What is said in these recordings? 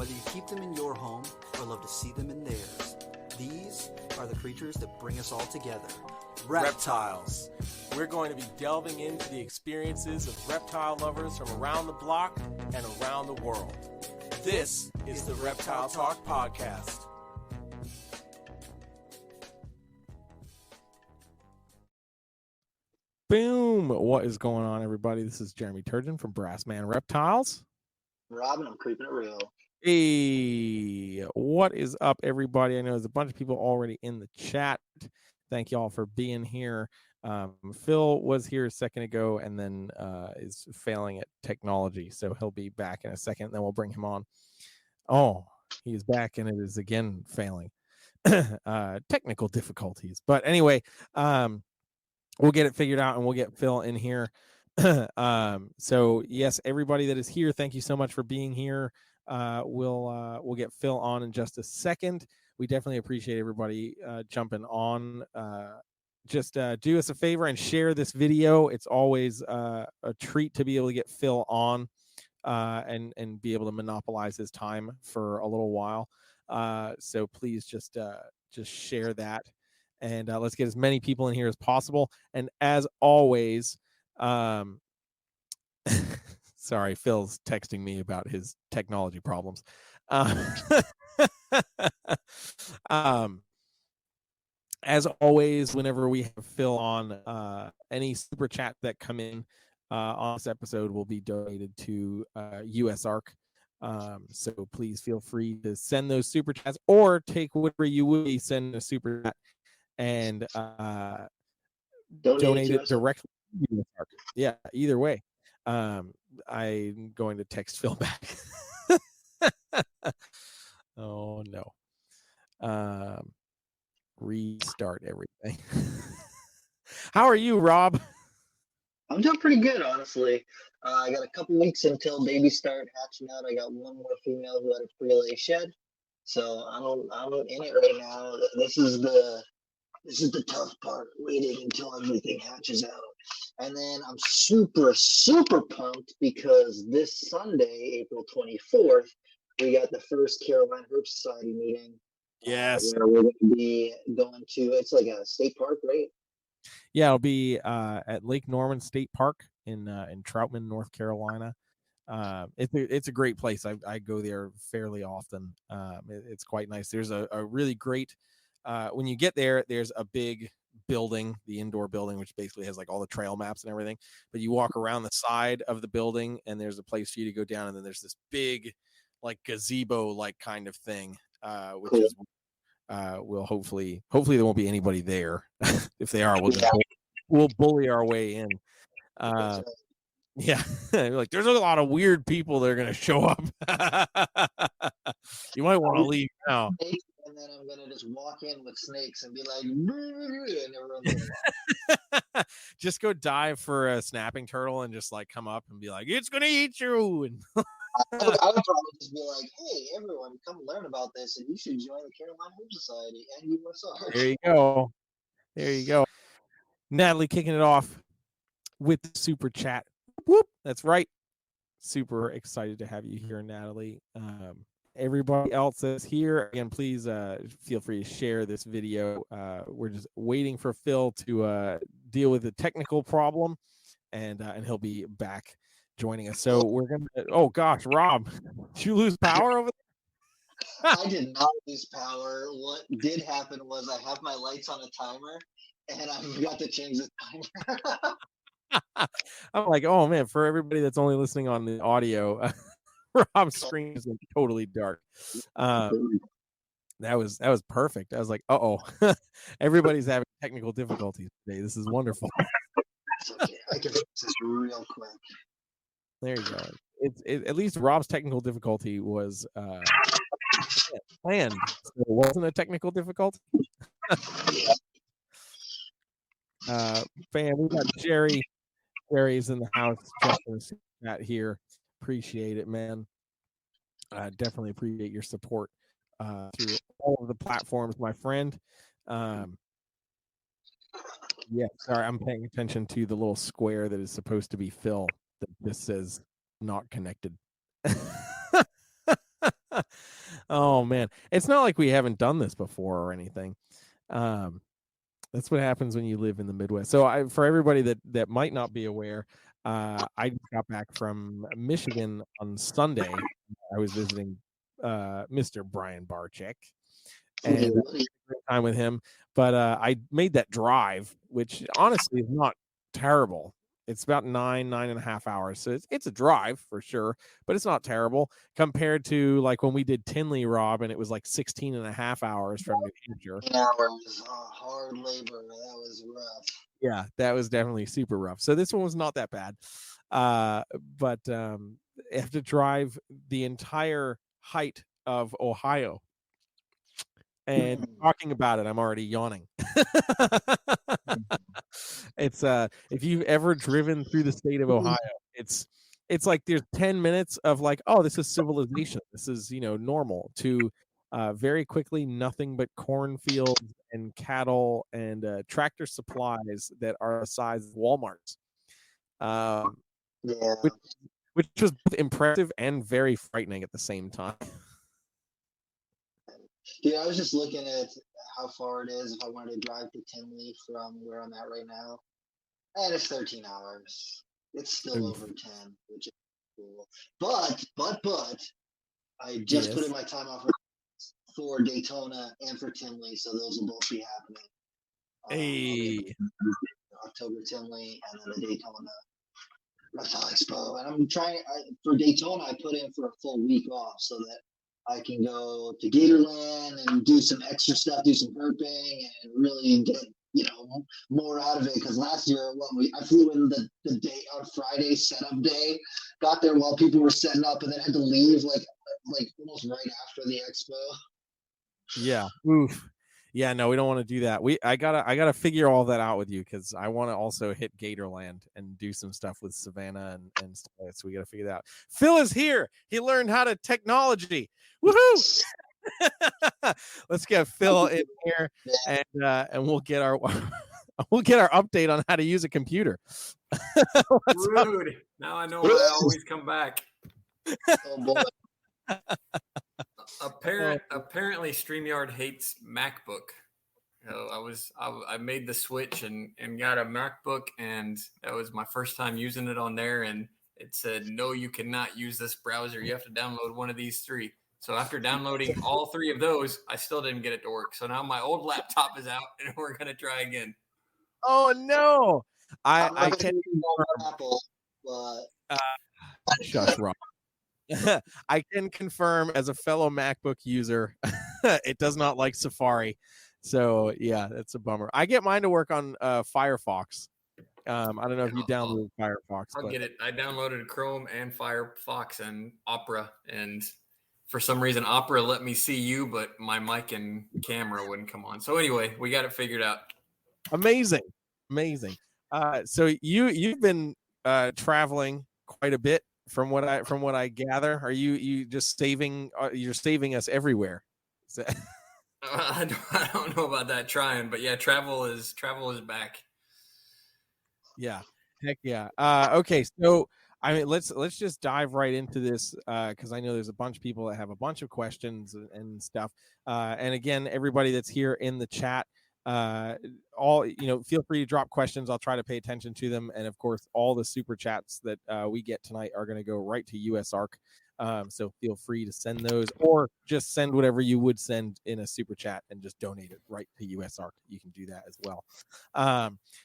Whether you keep them in your home or love to see them in theirs, these are the creatures that bring us all together. Reptiles. We're going to be delving into the experiences of reptile lovers from around the block and around the world. This is the Reptile Talk Podcast. Boom! What is going on, everybody? This is Jeremy Turgeon from Brassman Reptiles. Robin, I'm keeping it real. Hey, what is up, everybody? I know there's a bunch of people already in the chat. Thank y'all for being here. Phil was here a second ago and then is failing at technology, so he'll be back in a second. Then we'll bring him on. Oh, he's back and it is again failing. Technical difficulties. But anyway, we'll get it figured out and we'll get Phil in here. So yes, everybody that is here, thank you so much for being here. We'll get Phil on in just a second. We definitely appreciate everybody jumping on. Just do us a favor and share this video. It's always a treat to be able to get Phil on and be able to monopolize his time for a little while. So please just share that. And let's get as many people in here as possible. And as always, sorry, Phil's texting me about his technology problems. As always, whenever we have Phil on, any super chat that come in on this episode will be donated to USARK. So please feel free to send those super chats or take whatever you would be send a super chat and donate it directly to USARK. Yeah, either way. I'm going to text Phil back. Oh no. Restart everything. How are you, Rob? I'm doing pretty good, honestly. I got a couple weeks until babies start hatching out. I got one more female who had a pre-lay shed, so I'm in it right now. This is the tough part, waiting until everything hatches out. And then I'm super pumped because this Sunday, April 24th, we got the first Carolina Herp Society meeting. Yes. Where we're going to be going to, it's like a state park, right? Yeah, it'll be at Lake Norman State Park in Troutman, North Carolina. It's a great place. I go there fairly often. It's quite nice. There's a really great, when you get there, there's a big building, the indoor building, which basically has like all the trail maps and everything. But you walk around the side of the building and there's a place for you to go down. And then there's this big like gazebo like kind of thing, which Cool. is we'll hopefully there won't be anybody there. If they are, we'll bully our way in. Yeah, like there's a lot of weird people that are going to show up. You might want to leave now. And then I'm gonna just walk in with snakes and be like, and everyone's gonna just go dive for a snapping turtle and just like come up and be like, it's gonna eat you. And I would probably just be like, hey, everyone, come learn about this, and you should join the Carolina Herp Society and USARK. There you go. Natalie kicking it off with the super chat. Whoop, that's right. Super excited to have you here, Natalie. Everybody else that's here, again, please feel free to share this video. We're just waiting for Phil to deal with a technical problem, and he'll be back joining us. So we're gonna. Oh gosh, Rob, did you lose power over there? I did not lose power. What did happen was I have my lights on a timer, and I forgot to change the timer. I'm like, oh man, for everybody that's only listening on the audio. Rob's screen is like totally dark. That was perfect. I was like, everybody's having technical difficulties today. This is wonderful. That's okay. I can fix this real quick. There you go. It's at least Rob's technical difficulty was planned. So it wasn't a technical difficulty. Fan, we got Jerry. Jerry's in the house. Chat here. Appreciate it, man. Definitely appreciate your support through all of the platforms, my friend. Yeah, sorry, I'm paying attention to the little square that is supposed to be Phil that just says not connected. Oh man, it's not like we haven't done this before or anything. Um, that's what happens when you live in the Midwest. So, for everybody that might not be aware, I just got back from Michigan on Sunday. I was visiting Mr. Brian Barczyk, and Woody, Woody. great time with him. But I made that drive, which honestly is not terrible. It's about 9.5 hours. So it's a drive for sure, but it's not terrible compared to like when we did Tinley, Rob, and it was like 16.5 hours from New Hampshire. 10 hours, hard labor. That was rough. Yeah, that was definitely super rough. So this one was not that bad. But I have to drive the entire height of Ohio. And talking about it, I'm already yawning. It's if you've ever driven through the state of Ohio, it's like there's 10 minutes of like, oh, this is civilization. This is, normal to very quickly nothing but cornfields and cattle and tractor supplies that are the size of Walmart's. Yeah. Which was both impressive and very frightening at the same time. Dude, I was just looking at how far it is if I wanted to drive to Tinley from where I'm at right now. And it's 13 hours. It's still over 10, which is cool. But, I just put in my time off for Daytona and for Tinley, so those will both be happening. Hey. October Tinley and then the Daytona Reptile Expo. And I'm trying, for Daytona, I put in for a full week off so that I can go to Gatorland and do some extra stuff, do some herping, and really get more out of it. Because last year, I flew in the day on Friday setup day, got there while people were setting up, and then had to leave like almost right after the expo. Yeah. Oof. Yeah, no, we don't want to do that. I gotta figure all that out with you because I want to also hit Gatorland and do some stuff with Savannah and stuff. So we gotta figure that out. Phil is here. He learned how to technology. Woohoo! Let's get Phil in here and we'll get our update on how to use a computer. Rude. Now I know why I always come back. Oh boy. Apparently StreamYard hates MacBook. I made the switch and got a MacBook, and that was my first time using it on there, and it said, no, you cannot use this browser. You have to download one of these three. So after downloading all three of those, I still didn't get it to work. So now my old laptop is out, and we're going to try again. Oh, no. I can't Apple, but shush, Rob. I can confirm as a fellow MacBook user, it does not like Safari. So yeah, that's a bummer. I get mine to work on Firefox. I don't know if you downloaded Firefox. I'll get it. I downloaded Chrome and Firefox and Opera, and for some reason Opera let me see you, but my mic and camera wouldn't come on. So anyway, we got it figured out. Amazing. So you've been traveling quite a bit from what I gather. Are you just saving? You're saving us everywhere. I don't know about that. Trying, but yeah, travel is back. Yeah, heck yeah. Okay, so I mean, let's just dive right into this because I know there's a bunch of people that have a bunch of questions and stuff. And again, everybody that's here in the chat, feel free to drop questions. I'll try to pay attention to them, and of course, all the super chats that we get tonight are going to go right to USARK. So feel free to send those, or just send whatever you would send in a super chat and just donate it right to USARK. You can do that as well.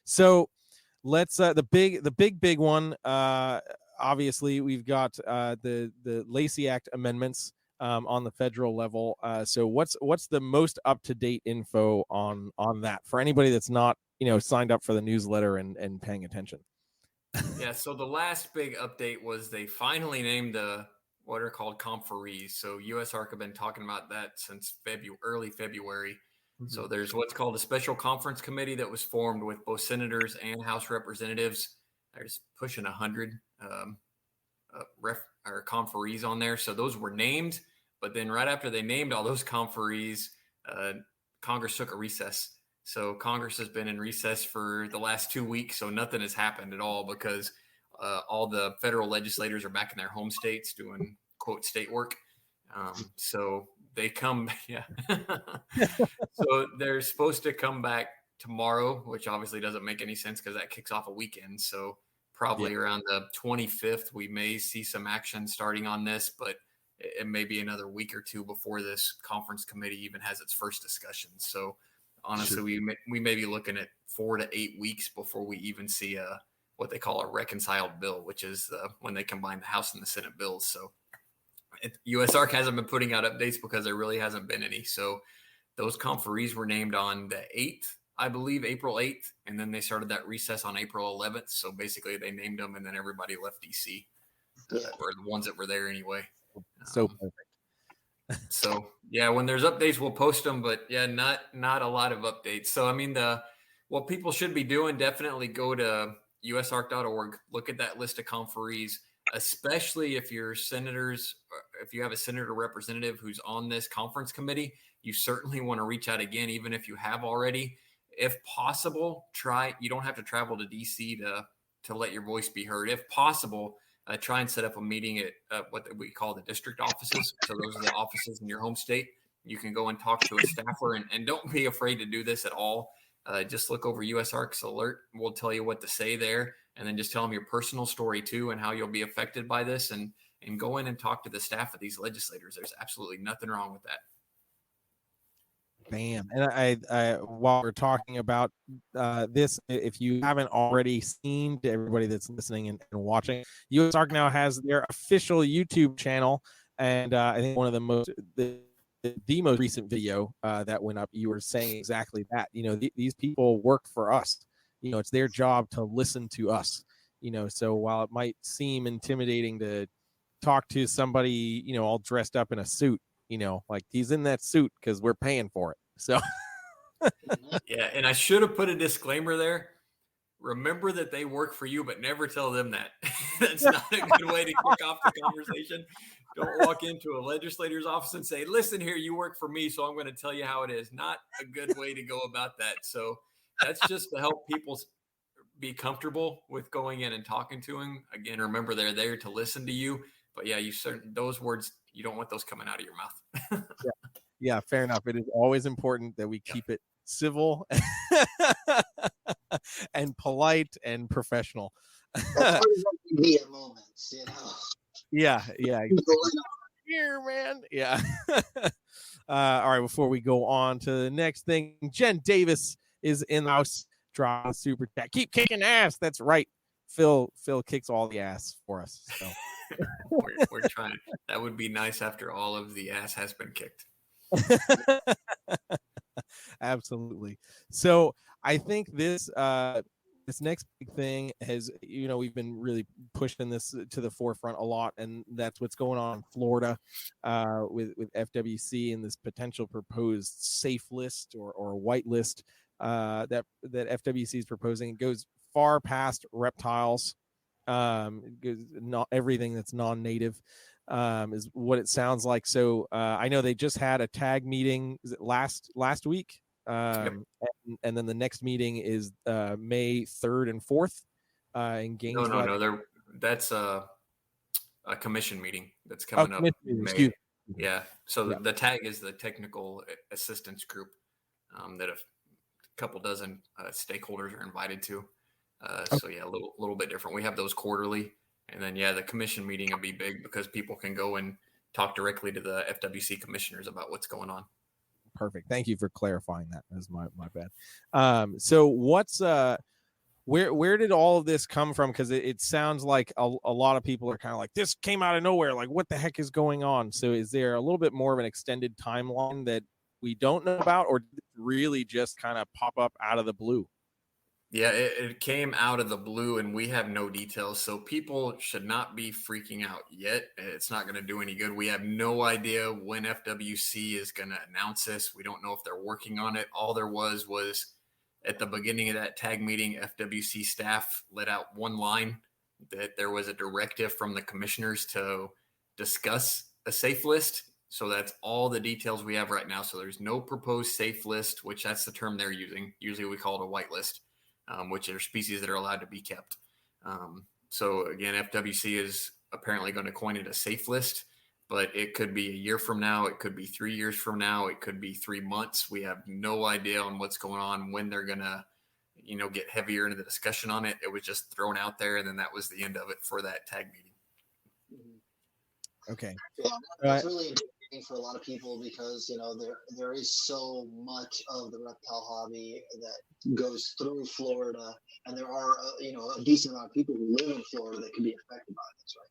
So let's the big one. Obviously, we've got the Lacey Act amendments on the federal level. So what's the most up to date info on that for anybody that's not signed up for the newsletter and paying attention? Yeah. So the last big update was they finally named what are called conferees. So USARK have been talking about that since early February. Mm-hmm. So there's what's called a special conference committee that was formed with both senators and House representatives. There's pushing 100 conferees on there. So those were named, but then right after they named all those conferees, Congress took a recess. So Congress has been in recess for the last 2 weeks. So nothing has happened at all because all the federal legislators are back in their home states doing quote state work. So they come, yeah. So they're supposed to come back tomorrow, which obviously doesn't make any sense because that kicks off a weekend. So probably around the 25th, we may see some action starting on this, but it may be another week or two before this conference committee even has its first discussion. So honestly, we may be looking at 4 to 8 weeks before we even see what they call a reconciled bill, which is when they combine the House and the Senate bills. So USARK hasn't been putting out updates because there really hasn't been any. So those conferees were named on the 8th, I believe, April 8th, and then they started that recess on April 11th. So basically they named them and then everybody left DC, or the ones that were there anyway. So perfect. So yeah, when there's updates, we'll post them, but yeah, not a lot of updates. So I mean, what people should be doing, definitely go to usark.org, look at that list of conferees, especially if you're senators, if you have a senator representative who's on this conference committee, you certainly want to reach out again, even if you have already. If possible, you don't have to travel to DC to let your voice be heard. If possible, try and set up a meeting at what we call the district offices. So those are the offices in your home state. You can go and talk to a staffer, and don't be afraid to do this at all. Just look over USARK's alert. We'll tell you what to say there, and then just tell them your personal story too and how you'll be affected by this, and go in and talk to the staff of these legislators. There's absolutely nothing wrong with that. Bam. And I while we're talking about this, if you haven't already seen, to everybody that's listening and watching, USARK now has their official YouTube channel, and I think one of the most recent video that went up, you were saying exactly that. These people work for us. It's their job to listen to us. So while it might seem intimidating to talk to somebody, all dressed up in a suit, like he's in that suit because we're paying for it. So yeah, and I should have put a disclaimer there. Remember that they work for you, but never tell them that. That's not a good way to kick off the conversation. Don't walk into a legislator's office and say, listen here, you work for me, so I'm going to tell you how it is. Not a good way to go about that. So that's just to help people be comfortable with going in and talking to them. Again, remember, they're there to listen to you. But yeah, those words, you don't want those coming out of your mouth. Yeah, fair enough. It is always important that we keep it civil and polite and professional. That's media moments, Yeah. Here, man. Yeah. All right. Before we go on to the next thing, Jen Davis is in the house. Draw super chat. Keep kicking ass. That's right. Phil kicks all the ass for us. So. we're trying. That would be nice after all of the ass has been kicked. Absolutely. So I think this next big thing has, we've been really pushing this to the forefront a lot, and that's what's going on in Florida with FWC and this potential proposed safe list or white list that FWC is proposing. It goes far past reptiles. Not everything that's non-native is what it sounds like. So I know they just had a tag meeting. Is it last week? Yep. And then the next meeting is May 3rd and 4th in Gainesville. No. That's a commission meeting that's coming up in May. Yeah. So the tag is the technical assistance group that a couple dozen stakeholders are invited to. So yeah, a little bit different. We have those quarterly, and then the commission meeting will be big because people can go and talk directly to the FWC commissioners about what's going on. Perfect. Thank you for clarifying that. That's my bad. So what's where did all of this come from? Because it sounds like a lot of people are kind of like, this came out of nowhere. Like, what the heck is going on? So is there a little bit more of an extended timeline that we don't know about, or did it really just kind of pop up out of the blue? Yeah, it came out of the blue, and we have no details. So people should not be freaking out yet. It's not going to do any good. We have no idea when FWC is going to announce this. We don't know if they're working on it. All there was at the beginning of that tag meeting, FWC staff let out one line that there was a directive from the commissioners to discuss a safe list. So that's all the details we have right now. So there's no proposed safe list, which that's the term they're using. Usually we call it a white list. Which are species that are allowed to be kept. So again, FWC is apparently going to coin it a safe list. but it could be a year from now. It could be 3 years from now. It could be 3 months. We have no idea on what's going on, when they're going to, get heavier into the discussion on it. It was just thrown out there, and then that was the end of it for that tag meeting. Okay. Yeah, that's really intimidating for a lot of people because there is so much of the reptile hobby that goes through Florida, and there are a decent amount of people who live in Florida that could be affected by this, right?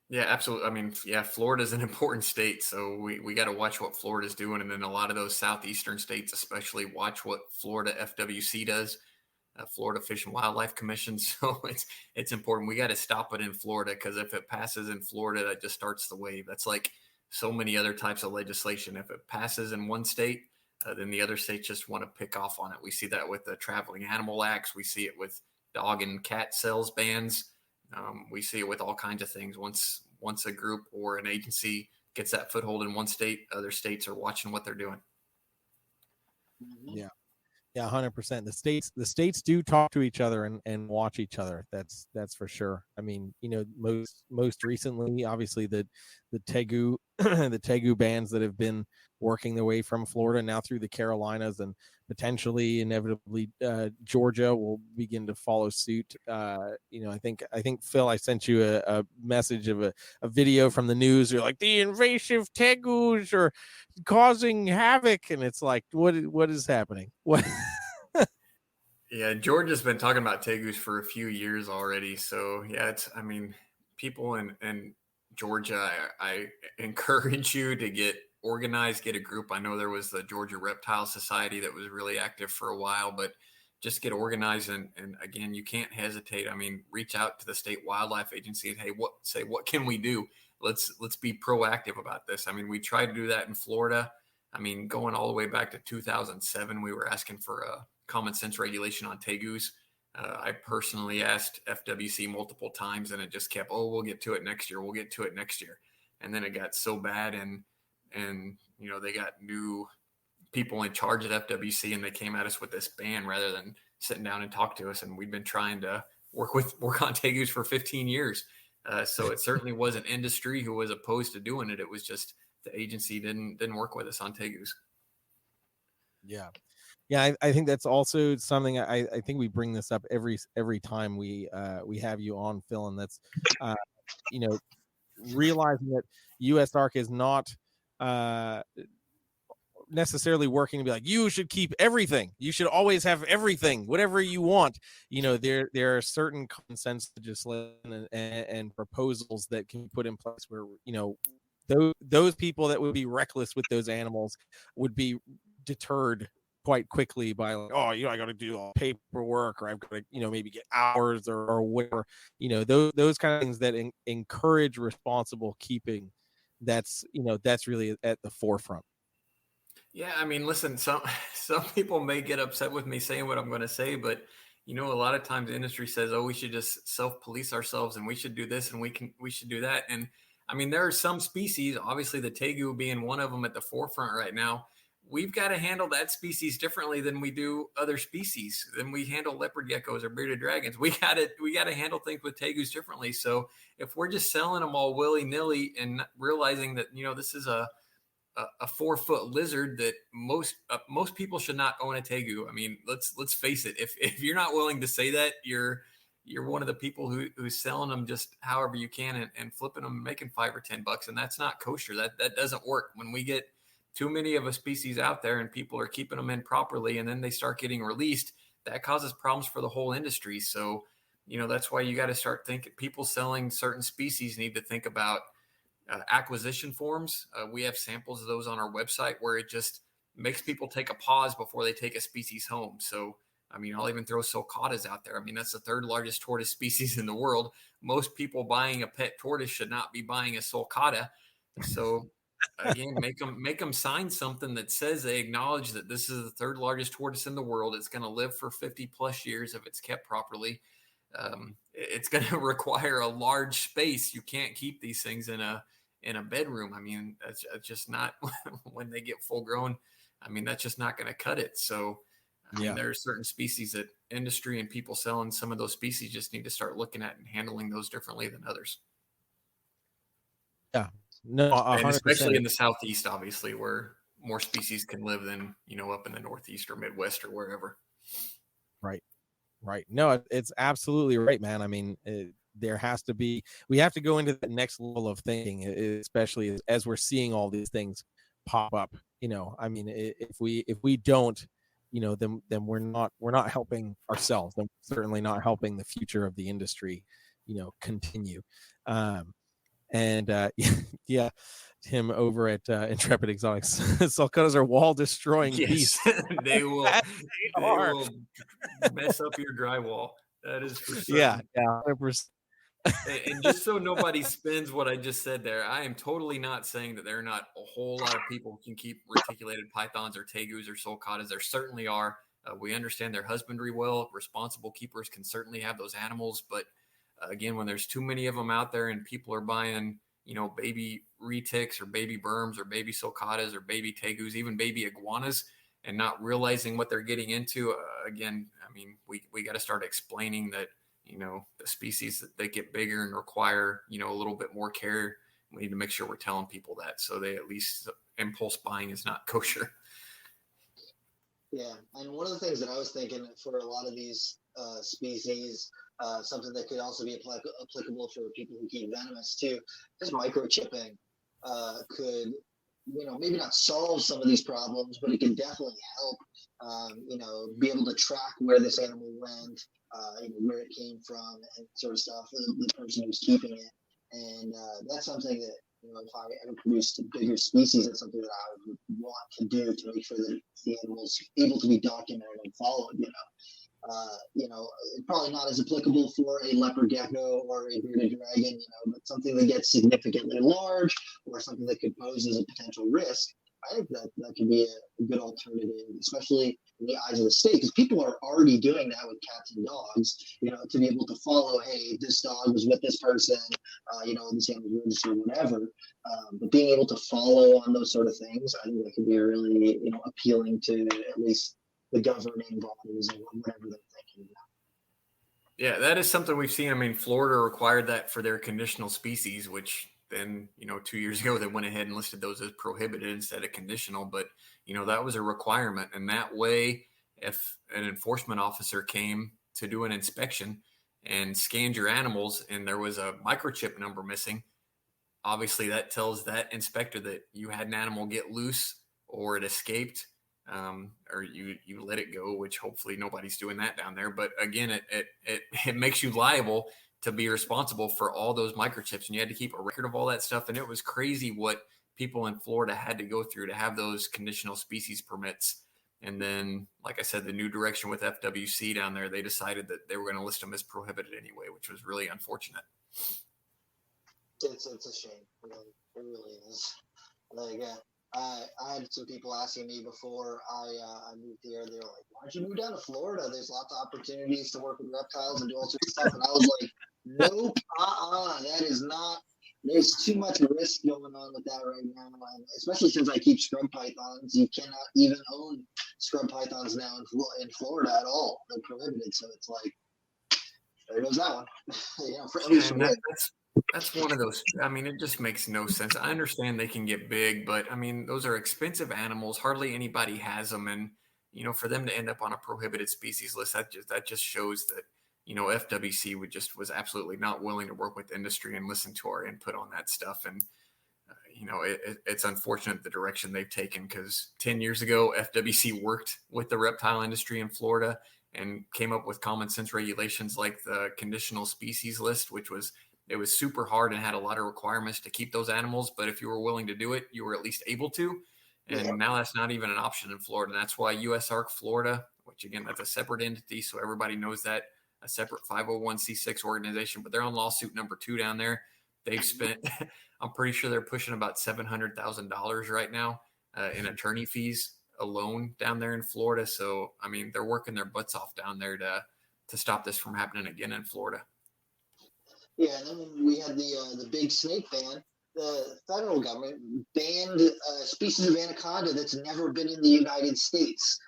Yeah, absolutely. I mean, yeah, Florida's an important state, so we got to watch what Florida's doing, and then a lot of those southeastern states, especially, watch what Florida FWC does, Florida Fish and Wildlife Commission. So it's important. We got to stop it in Florida, because if it passes in Florida, that just starts the wave. That's like so many other types of legislation. If it passes in one state, then the other states just want to pick off on it. We see that with the Traveling Animal Acts. We see it with dog and cat sales bans. We see it with all kinds of things. Once a group or an agency gets that foothold in one state, other states are watching what they're doing. Yeah. Yeah, 100%. The states do talk to each other and watch each other. That's for sure. I mean, most recently, obviously the tegu the tegu bands that have been working their way from Florida now through the Carolinas, and potentially, inevitably, Georgia will begin to follow suit. I think Phil, I sent you a message of a video from the news. You're like, the invasive tegus are causing havoc, and it's like, what is happening? What? Yeah, Georgia's been talking about tegus for a few years already. So yeah, people in Georgia, I encourage you to get organized, get a group. I know there was the Georgia Reptile Society that was really active for a while, but just get organized. And again, you can't hesitate. I mean, reach out to the state wildlife agency and, hey, what can we do? Let's be proactive about this. I mean, we tried to do that in Florida. I mean, going all the way back to 2007, we were asking for a common sense regulation on tegus. I personally asked FWC multiple times, and it just kept, we'll get to it next year. We'll get to it next year. And then it got so bad, and they got new people in charge at FWC, and they came at us with this ban rather than sitting down and talk to us. And we've been trying to work on tegus for 15 years. So it certainly wasn't industry who was opposed to doing it. It was just the agency didn't work with us on tegus. Yeah. Yeah, I think that's also something. I think we bring this up every time we have you on, Phil, and that's realizing that USARK is not necessarily working to be like, you should keep everything. You should always have everything, whatever you want. There are certain common sense legislation and proposals that can be put in place where those people that would be reckless with those animals would be deterred quite quickly by like, I got to do all paperwork, or I've got to maybe get hours or whatever. Those kind of things that encourage responsible keeping. That's really at the forefront. Yeah, I mean, listen, some people may get upset with me saying what I'm going to say, but a lot of times the industry says, we should just self-police ourselves, and we should do this, and we should do that. And I mean, there are some species, obviously the tegu being one of them at the forefront right now. We've got to handle that species differently than we do other species. Than we handle leopard geckos or bearded dragons. We got to handle things with tegus differently. So if we're just selling them all willy-nilly and realizing that this is a 4-foot lizard that most people should not own a tegu. I mean, let's face it. If you're not willing to say that, you're one of the people who's selling them just however you can and flipping them and making $5 or $10, and that's not kosher. That doesn't work. When we get too many of a species out there and people are keeping them in properly, and then they start getting released, that causes problems for the whole industry. So, that's why you got to start thinking. People selling certain species need to think about acquisition forms. We have samples of those on our website where it just makes people take a pause before they take a species home. So, I mean, I'll even throw sulcatas out there. I mean, that's the 3rd largest tortoise species in the world. Most people buying a pet tortoise should not be buying a sulcata. So again, make them sign something that says they acknowledge that this is the 3rd largest tortoise in the world. It's going to live for 50 plus years if it's kept properly. It's going to require a large space. You can't keep these things in a bedroom. I mean, that's just not when they get full grown. I mean, that's just not going to cut it. So I mean, there are certain species that industry and people selling some of those species just need to start looking at and handling those differently than others. Yeah, no, 100%. And especially in the Southeast, obviously, where more species can live than, up in the Northeast or Midwest or wherever. Right. No, it's absolutely right, man. I mean, there has to be, we have to go into the next level of thinking, especially as we're seeing all these things pop up. I mean, if we don't, then we're not helping ourselves. Then we're certainly not helping the future of the industry, continue. Yeah, Tim over at Intrepid Exotics. Sulcatas are wall destroying beasts. They will mess up your drywall. That is for certain. Yeah, 100%. And just so nobody spins what I just said there, I am totally not saying that there are not a whole lot of people who can keep reticulated pythons or tegus or sulcatas. There certainly are. We understand their husbandry well. Responsible keepers can certainly have those animals, but again, when there's too many of them out there and people are buying, baby retics or baby berms or baby sulcatas or baby tegus, even baby iguanas, and not realizing what they're getting into, again, I mean, we got to start explaining that, the species that they get bigger and require, a little bit more care. We need to make sure we're telling people that, so they at least impulse buying is not kosher. Yeah, and one of the things that I was thinking for a lot of these species, something that could also be applicable for people who keep venomous too, is microchipping could, maybe not solve some of these problems, but it can definitely help, be able to track where this animal went, where it came from, and sort of stuff, the person who's keeping it. And that's something that, if I ever produced a bigger species, that's something that I would want to do to make sure that the animal's able to be documented and followed, probably not as applicable for a leopard gecko or a bearded dragon, but something that gets significantly large or something that could pose as a potential risk. I think that could be a good alternative, especially in the eyes of the state, because people are already doing that with cats and dogs, to be able to follow, hey, this dog was with this person, this animal was or whatever. But being able to follow on those sort of things, I think that could be really, appealing to at least the governing bodies or whatever they're thinking about. Yeah, that is something we've seen. I mean, Florida required that for their conditional species, which then, 2 years ago, they went ahead and listed those as prohibited instead of conditional. But, that was a requirement. And that way, if an enforcement officer came to do an inspection and scanned your animals and there was a microchip number missing, obviously that tells that inspector that you had an animal get loose or it escaped. Or you let it go, which hopefully nobody's doing that down there. But again, it makes you liable to be responsible for all those microchips, and you had to keep a record of all that stuff. And it was crazy what people in Florida had to go through to have those conditional species permits. And then, like I said, the new direction with FWC down there, they decided that they were going to list them as prohibited anyway, which was really unfortunate. It's a shame. It really is. Like, I had some people asking me before I moved here. They were like, "Why don't you move down to Florida? There's lots of opportunities to work with reptiles and do all sorts of stuff." And I was like, "Nope, that is not. There's too much risk going on with that right now, and especially since I keep scrub pythons. You cannot even own scrub pythons now in Florida at all. They're prohibited. So it's like, there goes that one. At least for me. That's one of those. I mean, it just makes no sense. I understand they can get big, but I mean, those are expensive animals. Hardly anybody has them, and for them to end up on a prohibited species list, that just shows that FWC was absolutely not willing to work with industry and listen to our input on that stuff. And it's unfortunate the direction they've taken, because 10 years ago, FWC worked with the reptile industry in Florida and came up with common sense regulations like the conditional species list, which was super hard and had a lot of requirements to keep those animals. But if you were willing to do it, you were at least able to. And now that's not even an option in Florida. And that's why USARK Florida, which again, that's a separate entity, so everybody knows that, a separate 501c6 organization, but they're on lawsuit number 2 down there. They've spent, I'm pretty sure they're pushing about $700,000 right now in attorney fees alone down there in Florida. So, I mean, they're working their butts off down there to stop this from happening again in Florida. Yeah, and then when we had the big snake ban, the federal government banned a species of anaconda that's never been in the United States.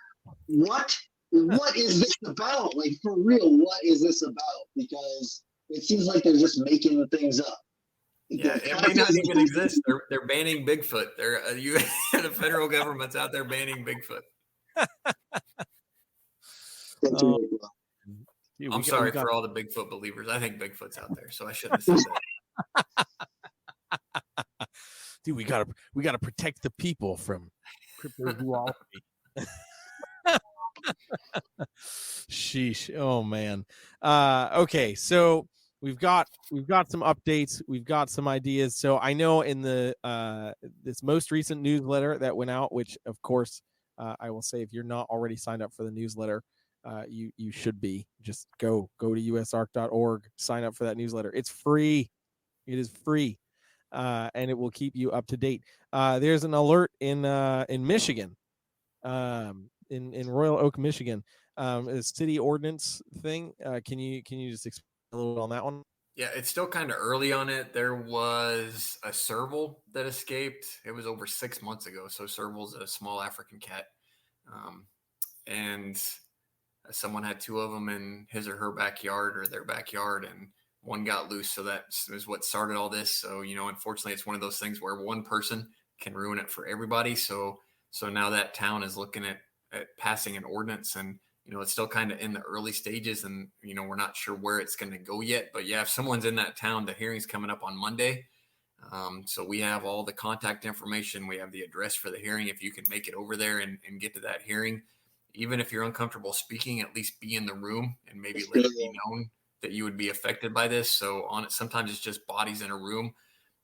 What? what is this about? Like, for real, what is this about? Because it seems like they're just making things up. Yeah, it may not even exist. They're banning Bigfoot. The federal government's out there banning Bigfoot. Dude, I'm sorry for all the Bigfoot believers. I think Bigfoot's out there, so I shouldn't have said that. Dude, we gotta protect the people from cryptozoology. Sheesh. Oh man. Okay, so we've got some updates, we've got some ideas. So I know in the this most recent newsletter that went out, which of course I will say, if you're not already signed up for the newsletter, you should be. Just go to usark.org, sign up for that newsletter. It's free. It is free. And it will keep you up to date. There's an alert in Michigan, in Royal Oak, Michigan, a city ordinance thing. Can you just explain a little bit on that one? Yeah, it's still kind of early on it. There was a serval that escaped. It was over 6 months ago. So serval's a small African cat, and someone had 2 of them in his or her backyard or their backyard, and one got loose. So that is what started all this. So, unfortunately, it's one of those things where one person can ruin it for everybody. So now that town is looking at passing an ordinance, and, it's still kind of in the early stages, and, we're not sure where it's going to go yet. But yeah, if someone's in that town, the hearing's coming up on Monday. So we have all the contact information. We have the address for the hearing. If you can make it over there and get to that hearing, even if you're uncomfortable speaking, at least be in the room and maybe let it be known that you would be affected by this. So sometimes it's just bodies in a room,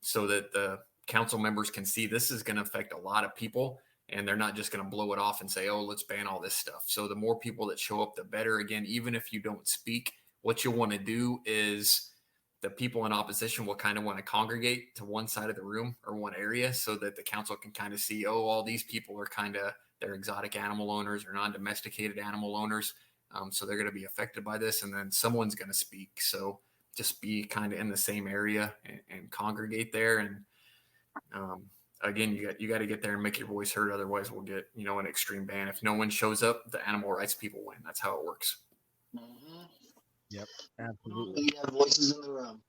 so that the council members can see this is going to affect a lot of people, and they're not just going to blow it off and say, oh, let's ban all this stuff. So the more people that show up, the better. Again, even if you don't speak, what you'll want to do is the people in opposition will kind of want to congregate to one side of the room or one area, so that the council can kind of see, oh, all these people are they're exotic animal owners or non-domesticated animal owners. So they're going to be affected by this, and then someone's going to speak. So just be kind of in the same area and congregate there. And again, you got to get there and make your voice heard. Otherwise, we'll get an extreme ban. If no one shows up, the animal rights people win. That's how it works. Mm-hmm. Yep, absolutely. We have voices in the room.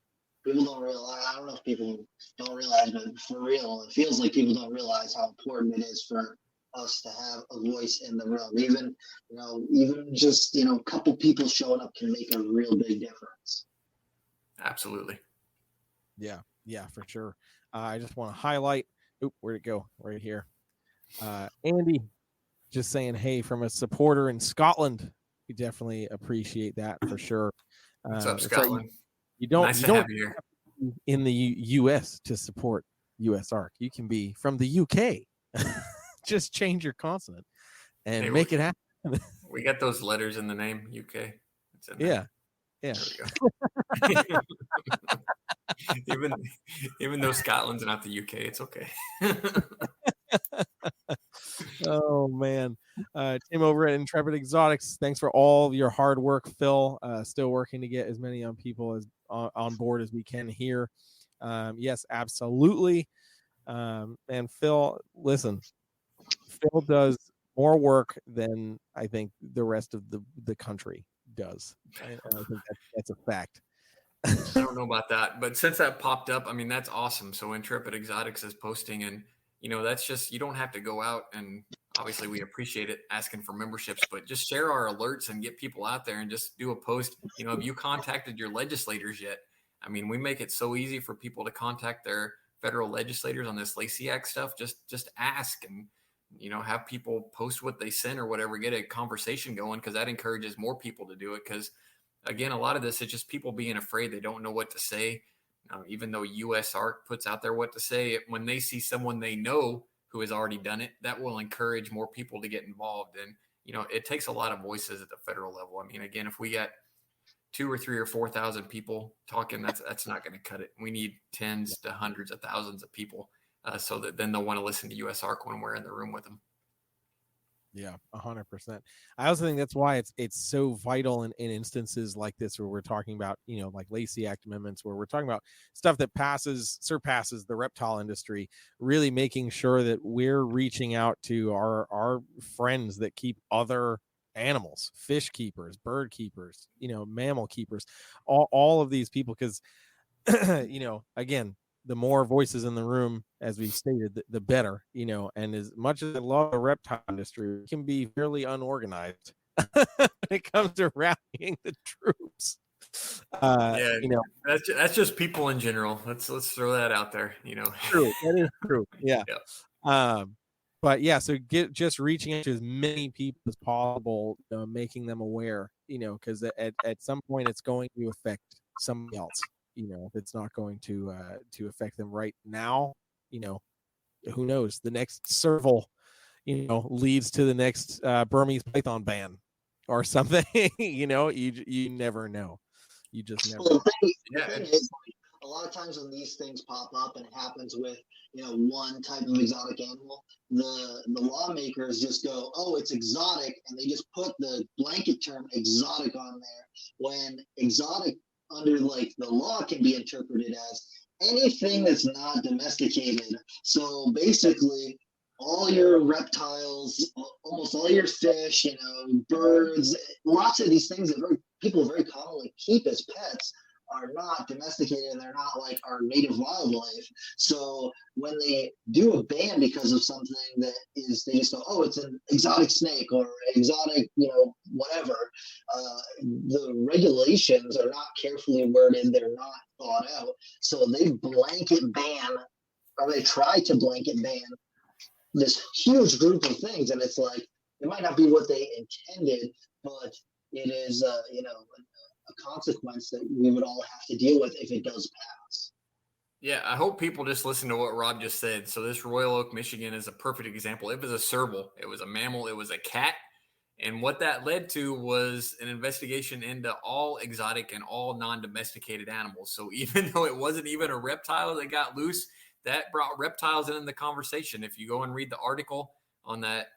People don't realize. I don't know if people don't realize, but for real, it feels like people don't realize how important it is for us to have a voice in the room. Even just a couple people showing up can make a real big difference. Absolutely. Yeah, for sure. I just want to highlight. Where'd it go? Right here. Andy, just saying hey from a supporter in Scotland. We definitely appreciate that for sure. What's up, Scotland? Right. You don't have you here. In the U.S. to support USARK. You can be from the UK. Just change your consonant and make it happen. We got those letters in the name, UK. It's in there. Yeah. There we go. even though Scotland's not the UK, it's okay. Oh man. Tim over at Intrepid Exotics, thanks for all of your hard work, Phil. Still working to get as many people as on board as we can here. Yes, absolutely. And Phil, listen, Phil does more work than I think the rest of the country does. I think that's a fact. I don't know about that, but since that popped up, I mean, that's awesome. So Intrepid Exotics is posting, and that's just, you don't have to go out, and obviously we appreciate it, asking for memberships, but just share our alerts and get people out there and just do a post. Have you contacted your legislators yet? I mean, we make it so easy for people to contact their federal legislators on this Lacey Act stuff. Just ask, and have people post what they sent or whatever, get a conversation going, because that encourages more people to do it. Because again, a lot of this is just people being afraid. They don't know what to say. Even though USARK puts out there what to say, when they see someone they know who has already done it, that will encourage more people to get involved. And, it takes a lot of voices at the federal level. I mean, again, if we got 2,000 or 3,000 or 4,000 people talking, that's not going to cut it. We need tens to hundreds of thousands of people, so that then they'll want to listen to USARK when we're in the room with them. Yeah, 100%. I also think that's why it's so vital in instances like this, where we're talking about, like Lacey Act amendments, where we're talking about stuff that surpasses the reptile industry, really making sure that we're reaching out to our friends that keep other animals, fish keepers, bird keepers, mammal keepers, all of these people, because again, the more voices in the room, as we've stated, the better, and as much as I love the reptile industry, it can be fairly unorganized when it comes to rallying the troops. That's just people in general. Let's throw that out there. True, that is true. Yeah. Yeah. But yeah, so just reaching out to as many people as possible, making them aware, because at some point it's going to affect somebody else. If it's not going to affect them right now, who knows? The next serval, leads to the next Burmese python ban or something. You never know. You just never. Well, the Yeah. thing is, a lot of times when these things pop up and it happens with one type of exotic animal, the lawmakers just go, oh, it's exotic, and they just put the blanket term exotic on there, when exotic under like the law can be interpreted as anything that's not domesticated. So basically all your reptiles, almost all your fish, birds, lots of these things that people very commonly keep as pets are not domesticated, and they're not like our native wildlife. So when they do a ban because of something that is, they just go, oh, it's an exotic snake or exotic, whatever. The regulations are not carefully worded. They're not thought out. So they blanket ban, or they try to blanket ban this huge group of things. And it's like, it might not be what they intended, but it is, a consequence that we would all have to deal with if it does pass. Yeah, I hope people just listen to what Rob just said. So this Royal Oak, Michigan is a perfect example. It was a serval. It was a mammal. It was a cat. And what that led to was an investigation into all exotic and all non-domesticated animals. So even though it wasn't even a reptile that got loose, that brought reptiles in the conversation. If you go and read the article on that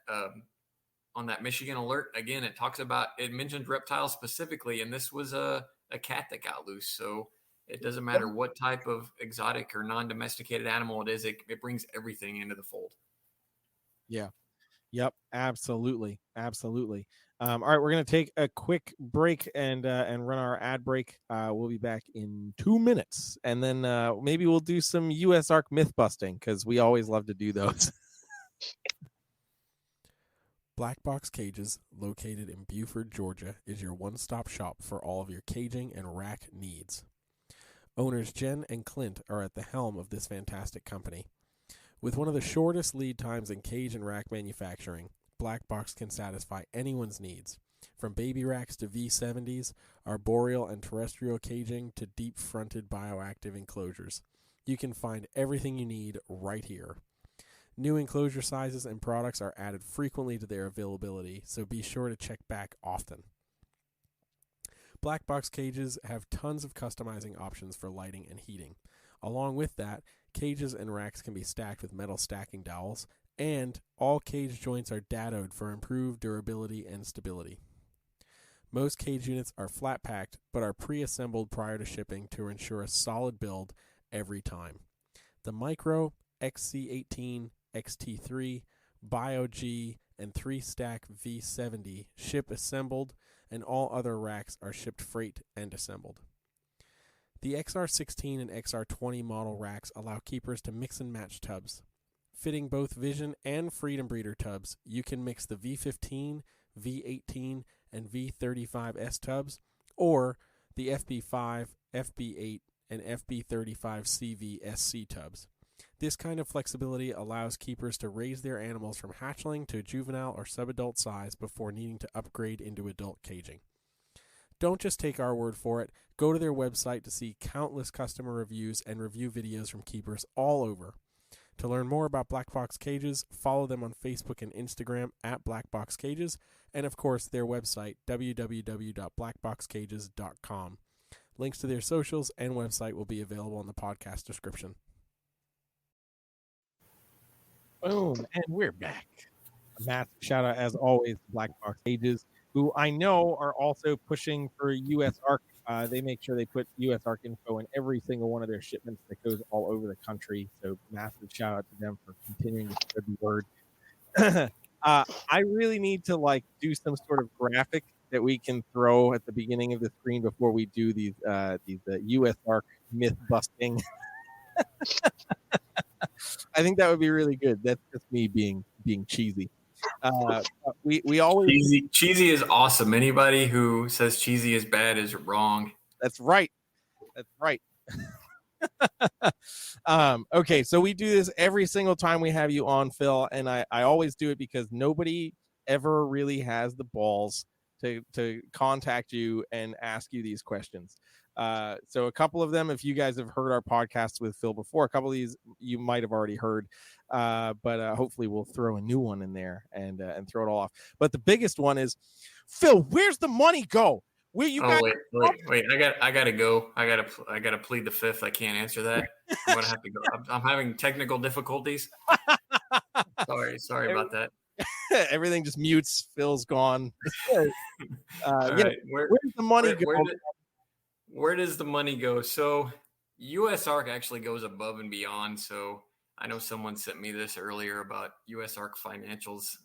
Michigan alert, again, it mentions reptiles specifically, and this was a cat that got loose. So it doesn't matter what type of exotic or non-domesticated animal it is, it brings everything into the fold. Yeah. Yep. Absolutely. Absolutely. All right, we're going to take a quick break and run our ad break. We'll be back in 2 minutes, and then maybe we'll do some USARK myth busting, because we always love to do those. Black Box Cages, located in Buford, Georgia, is your one-stop shop for all of your caging and rack needs. Owners Jen and Clint are at the helm of this fantastic company. With one of the shortest lead times in cage and rack manufacturing, Black Box can satisfy anyone's needs, from baby racks to V70s, arboreal and terrestrial caging to deep-fronted bioactive enclosures. You can find everything you need right here. New enclosure sizes and products are added frequently to their availability, so be sure to check back often. Black Box Cages have tons of customizing options for lighting and heating. Along with that, cages and racks can be stacked with metal stacking dowels, and all cage joints are dadoed for improved durability and stability. Most cage units are flat packed, but are pre-assembled prior to shipping to ensure a solid build every time. The Micro, XC18, XT3, Bio-G, and 3-stack V70 ship assembled, and all other racks are shipped freight and assembled. The XR16 and XR20 model racks allow keepers to mix and match tubs. Fitting both Vision and Freedom Breeder tubs, you can mix the V15, V18, and V35S tubs, or the FB5, FB8, and FB35CV SC tubs. This kind of flexibility allows keepers to raise their animals from hatchling to juvenile or subadult size before needing to upgrade into adult caging. Don't just take our word for it. Go to their website to see countless customer reviews and review videos from keepers all over. To learn more about Black Box Cages, follow them on Facebook and Instagram at Black Box Cages, and of course their website, www.blackboxcages.com. Links to their socials and website will be available in the podcast description. Boom, and we're back. A massive shout out, as always, to Black Box Cages, who I know are also pushing for USARK. They make sure they put USARK info in every single one of their shipments that goes all over the country. So massive shout out to them for continuing to spread the word. I really need to like do some sort of graphic that we can throw at the beginning of the screen before we do these USARK myth busting. I think that would be really good. That's just me being cheesy. We always Cheesy is awesome. Anybody who says cheesy is bad is wrong. That's right. That's right. Okay, so we do this every single time we have you on, Phil, and I always do it because nobody ever really has the balls to contact you and ask you these questions. So a couple of them, if you guys have heard our podcasts with Phil before, a couple of these you might have already heard, but hopefully we'll throw a new one in there and throw it all off. But the biggest one is, Phil, where's the money go? Where you got? Wait! I gotta go. I gotta plead the fifth. I can't answer that. I'm gonna have to go. I'm having technical difficulties. Sorry about that. Everything just mutes. Phil's gone. Right. Where's the money go? Where does the money go? So USARK actually goes above and beyond. So I know someone sent me this earlier about USARK financials.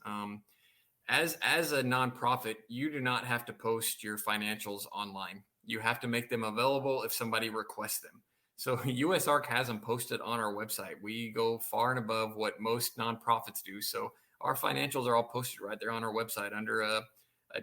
As a nonprofit, you do not have to post your financials online. You have to make them available if somebody requests them. So USARK has them posted on our website. We go far and above what most nonprofits do. So our financials are all posted right there on our website under a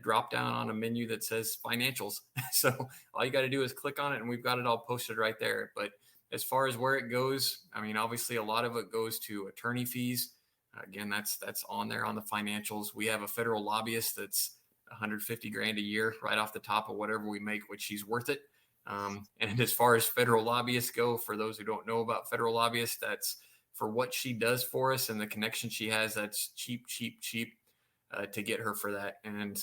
drop down on a menu that says financials. So all you got to do is click on it and we've got it all posted right there. But as far as where it goes, I mean, obviously a lot of it goes to attorney fees. Again, that's on there on the financials. We have a federal lobbyist that's $150,000 a year right off the top of whatever we make, which she's worth it. And as far as federal lobbyists go, for those who don't know about federal lobbyists, that's for what she does for us and the connection she has. That's cheap to get her for that. And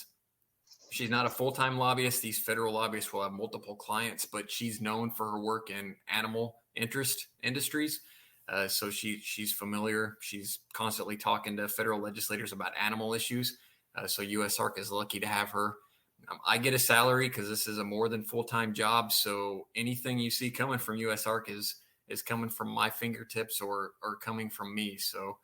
she's not a full-time lobbyist. These federal lobbyists will have multiple clients, but she's known for her work in animal industries. So she's familiar. She's constantly talking to federal legislators about animal issues. So USARK is lucky to have her. I get a salary because this is a more than full-time job. So anything you see coming from USARK is coming from my fingertips or coming from me. So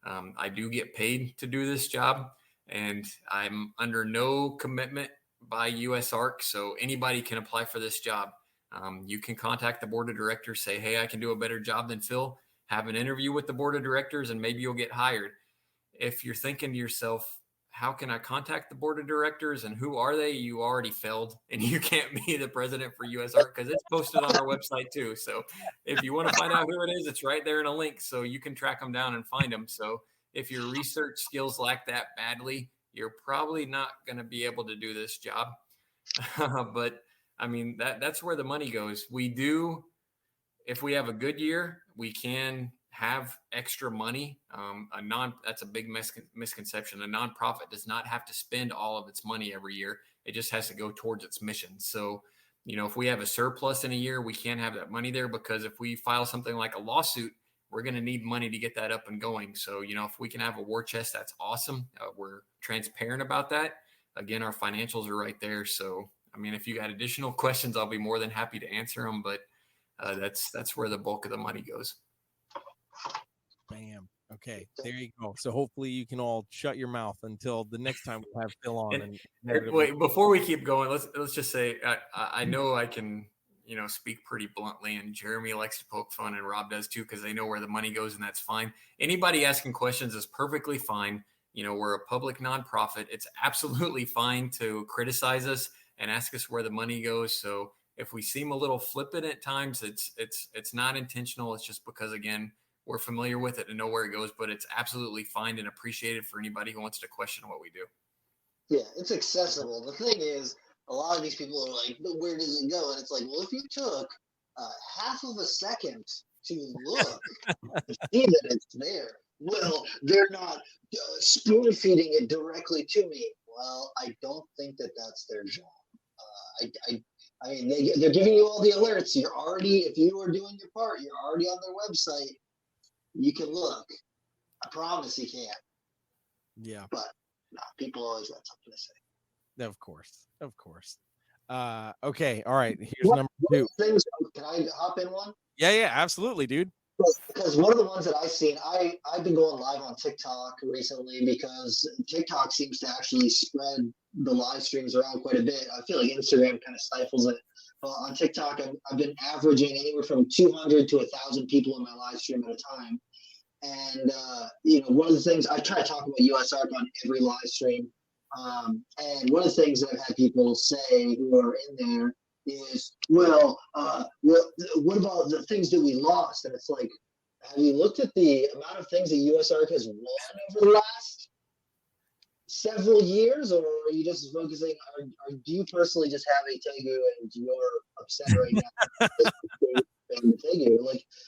I do get paid to do this job, and I'm under no commitment by USARK. So anybody can apply for this job. You can contact the board of directors, say, hey, I can do a better job than Phil. Have an interview with the board of directors and maybe you'll get hired. If you're thinking to yourself, how can I contact the board of directors and who are they? You already failed and you can't be the president for USARK because it's posted on our website too. So if you want to find out who it is, it's right there in a link so you can track them down and find them. So if your research skills lack that badly, you're probably not going to be able to do this job. But I mean, that's where the money goes. We do, if we have a good year, we can have extra money. That's a big misconception. A nonprofit does not have to spend all of its money every year. It just has to go towards its mission. So, if we have a surplus in a year, we can't have that money there because if we file something like a lawsuit, we're going to need money to get that up and going. So, if we can have a war chest, that's awesome. We're transparent about that. Again, our financials are right there. So, I mean, if you got additional questions, I'll be more than happy to answer them. But that's where the bulk of the money goes. Bam. Okay, there you go. So hopefully you can all shut your mouth until the next time we have Phil on. And wait, before we keep going, let's just say I know I can speak pretty bluntly, and Jeremy likes to poke fun, and Rob does too, because they know where the money goes, and that's fine. Anybody asking questions is perfectly fine. We're a public nonprofit. It's absolutely fine to criticize us and ask us where the money goes. So if we seem a little flippant at times, it's not intentional. It's just because, again, we're familiar with it and know where it goes, but it's absolutely fine and appreciated for anybody who wants to question what we do. Yeah, it's accessible. The thing is, a lot of these people are like, but where does it go? And it's like, well, if you took half of a second to look to see that it's there, well, they're not spoon feeding it directly to me. Well, I don't think that that's their job. I mean, they're giving you all the alerts. You're already, if you are doing your part, you're already on their website. You can look. I promise you can. Yeah. But no, people always got something to say. Of course. Okay. All right. Here's number 2. Things, can I hop in one? Yeah, absolutely, dude. Because one of the ones that I've seen, I've been going live on TikTok recently because TikTok seems to actually spread the live streams around quite a bit. I feel like Instagram kind of stifles it. But on TikTok, I've been averaging anywhere from 200 to 1,000 people in my live stream at a time. And, one of the things I try to talk about USARK on every live stream. And one of the things that I've had people say who are in there is, well, what about the things that we lost? And it's like, have you looked at the amount of things that USARK has won over the last several years, or are you just focusing? Or do you personally just have a Tegu and you're upset right now? Tegu,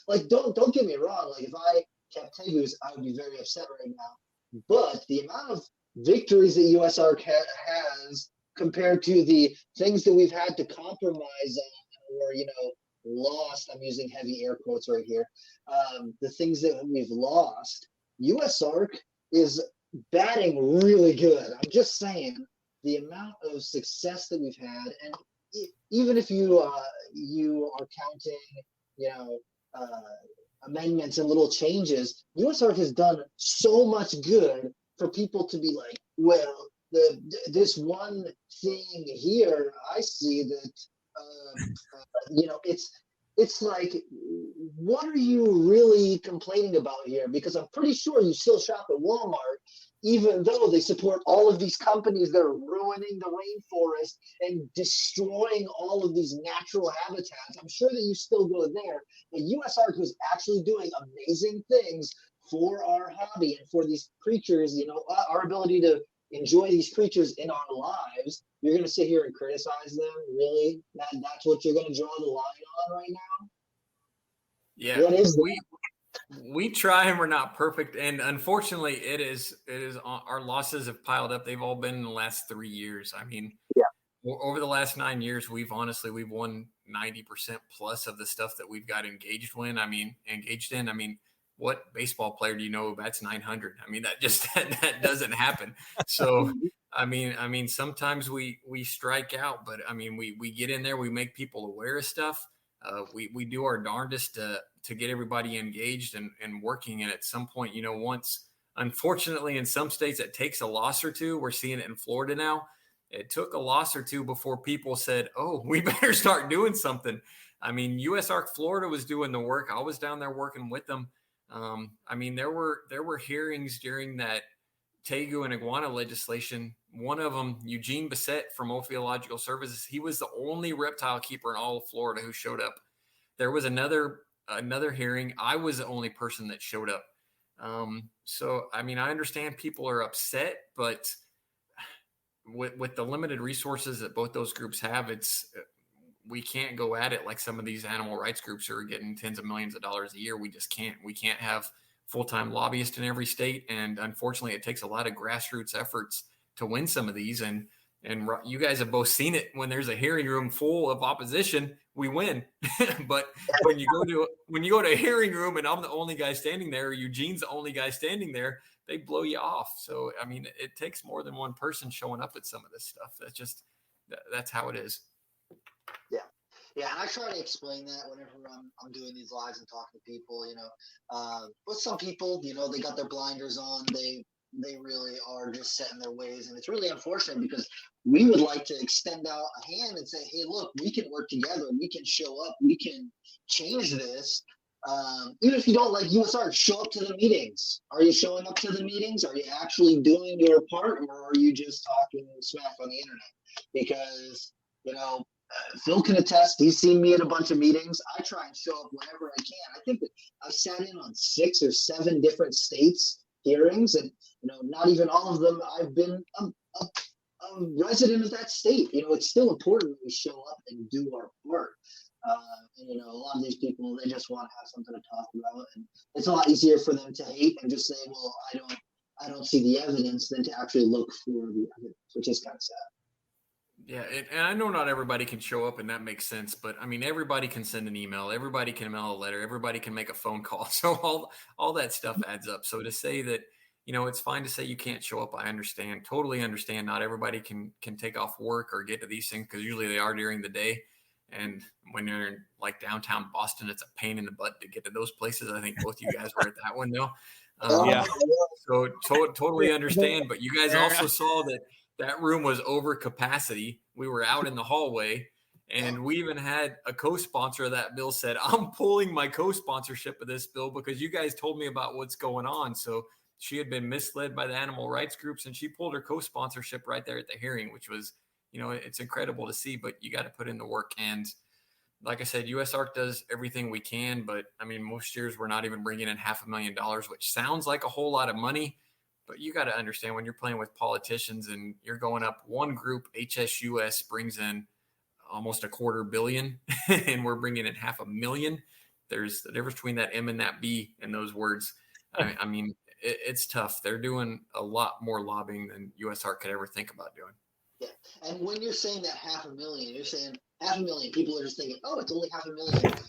like don't get me wrong. Like if I kept Tegus, I would be very upset right now. But the amount of victories that USARK has compared to the things that we've had to compromise on or, lost, I'm using heavy air quotes right here, the things that we've lost, USARK is batting really good. I'm just saying the amount of success that we've had, and even if you are counting, amendments and little changes, USARK has done so much good for people to be like, well, this one thing here, I see that, it's like, what are you really complaining about here? Because I'm pretty sure you still shop at Walmart, even though they support all of these companies that are ruining the rainforest and destroying all of these natural habitats. I'm sure that you still go there. But USARK was actually doing amazing things for our hobby and for these creatures, our ability to enjoy these creatures in our lives. You're going to sit here and criticize them? Really? That's what you're going to draw the line on right now? Yeah, we try and we're not perfect. And unfortunately, it is our losses have piled up. They've all been in the last 3 years. I mean, over the last 9 years, we've won 90% plus of the stuff that we've got engaged in. I mean, what baseball player do you know bats 900? I mean, that doesn't happen. So, I mean, sometimes we strike out, but I mean, we get in there, we make people aware of stuff. We do our darndest to get everybody engaged and working. And at some point, once, unfortunately, in some states, it takes a loss or two. We're seeing it in Florida now. It took a loss or two before people said, oh, we better start doing something. I mean, USARK Florida was doing the work. I was down there working with them. I mean, there were hearings during that Tegu and iguana legislation. One of them, Eugene Bissett from Ophiological Services, he was the only reptile keeper in all of Florida who showed up. There was another hearing. I was the only person that showed up. So, I mean, I understand people are upset, but with the limited resources that both those groups have, we can't go at it like some of these animal rights groups are getting tens of millions of dollars a year. We just can't. We can't have full-time lobbyists in every state. And unfortunately, it takes a lot of grassroots efforts to win some of these. And you guys have both seen it. When there's a hearing room full of opposition, we win. But when you go to a hearing room and I'm the only guy standing there, or Eugene's the only guy standing there, they blow you off. So, I mean, it takes more than one person showing up at some of this stuff. That's how it is. Yeah, and I try to explain that whenever I'm doing these lives and talking to people, but some people, they got their blinders on. They really are just set in their ways. And it's really unfortunate because we would like to extend out a hand and say, hey, look, we can work together. We can show up. We can change this. Even if you don't like USARK, show up to the meetings. Are you showing up to the meetings? Are you actually doing your part, or are you just talking smack on the internet? Because, Phil can attest. He's seen me at a bunch of meetings. I try and show up whenever I can. I think that I've sat in on 6 or 7 different states hearings, and not even all of them I've been a resident of that state. It's still important that we show up and do our part. And a lot of these people, they just want to have something to talk about, and it's a lot easier for them to hate and just say, well, I don't see the evidence, than to actually look for the evidence, which is kind of sad. Yeah, and I know not everybody can show up, and that makes sense. But I mean, everybody can send an email, everybody can mail a letter, everybody can make a phone call. So all that stuff adds up. So to say that, it's fine to say you can't show up, I understand, totally understand. Not everybody can take off work or get to these things because usually they are during the day. And when you're in like downtown Boston, it's a pain in the butt to get to those places. I think both you guys were at that one though. Yeah. So totally understand. But you guys also saw that room was over capacity. We were out in the hallway, and we even had a co-sponsor of that bill said, "I'm pulling my co-sponsorship of this bill because you guys told me about what's going on." So she had been misled by the animal rights groups, and she pulled her co-sponsorship right there at the hearing, which was, it's incredible to see. But you got to put in the work. And like I said, USARK does everything we can, but I mean, most years we're not even bringing in $500,000, which sounds like a whole lot of money. But you got to understand, when you're playing with politicians and you're going up one group, HSUS brings in almost $250 million, and we're bringing in $500,000. There's the difference between that M and that B in those words. I mean, it's tough. They're doing a lot more lobbying than USARK could ever think about doing. Yeah, and when you're saying that $500,000, you're saying $500,000. People are just thinking, oh, it's only $500,000.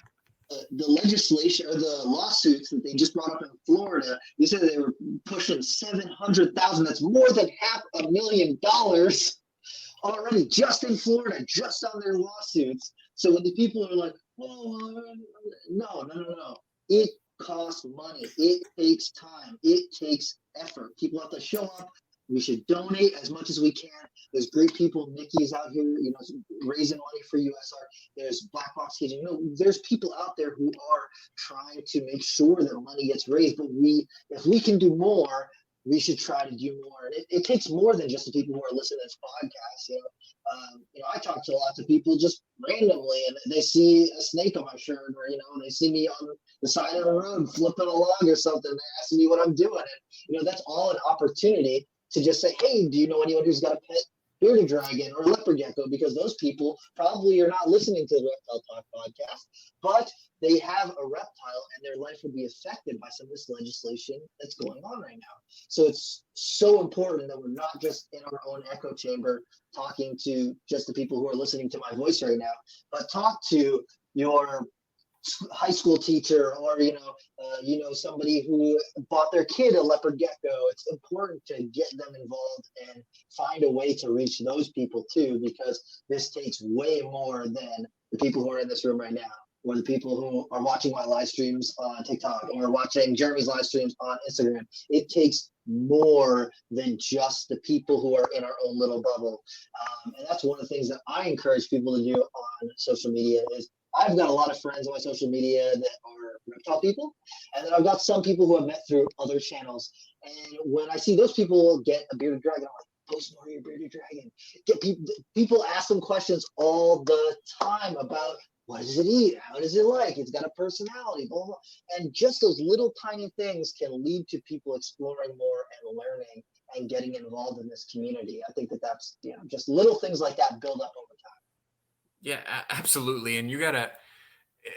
The legislation or the lawsuits that they just brought up in Florida, you said they were pushing 700,000. That's more than $500,000 already just in Florida, just on their lawsuits. So when the people are like, oh, no. It costs money. It takes time. It takes effort. People have to show up. We should donate as much as we can. There's great people. Nikki's out here, raising money for USARK. There's Black Box Caging. There's people out there who are trying to make sure that money gets raised. But if we can do more, we should try to do more. And it takes more than just the people who are listening to this podcast. I talk to lots of people just randomly, and they see a snake on my shirt, or they see me on the side of the road flipping a log or something. They ask me what I'm doing, and that's all an opportunity to just say, hey, do you know anyone who's got a pet bearded dragon or a leopard gecko? Because those people probably are not listening to the Reptile Talk podcast, but they have a reptile and their life would be affected by some of this legislation that's going on right now. So it's so important that we're not just in our own echo chamber talking to just the people who are listening to my voice right now, but talk to your high school teacher, or somebody who bought their kid a leopard gecko. It's important to get them involved and find a way to reach those people too, because this takes way more than the people who are in this room right now, or the people who are watching my live streams on TikTok, or watching Jeremy's live streams on Instagram. It takes more than just the people who are in our own little bubble. And that's one of the things that I encourage people to do on social media. Is I've got a lot of friends on my social media that are reptile people, and then I've got some people who I've met through other channels. And when I see those people get a bearded dragon, I'm like, post more of your bearded dragon. People ask them questions all the time about, what does it eat? How does it like? It's got a personality, blah, blah. And just those little tiny things can lead to people exploring more and learning and getting involved in this community. I think that's just little things like that build up over time. Yeah, absolutely. And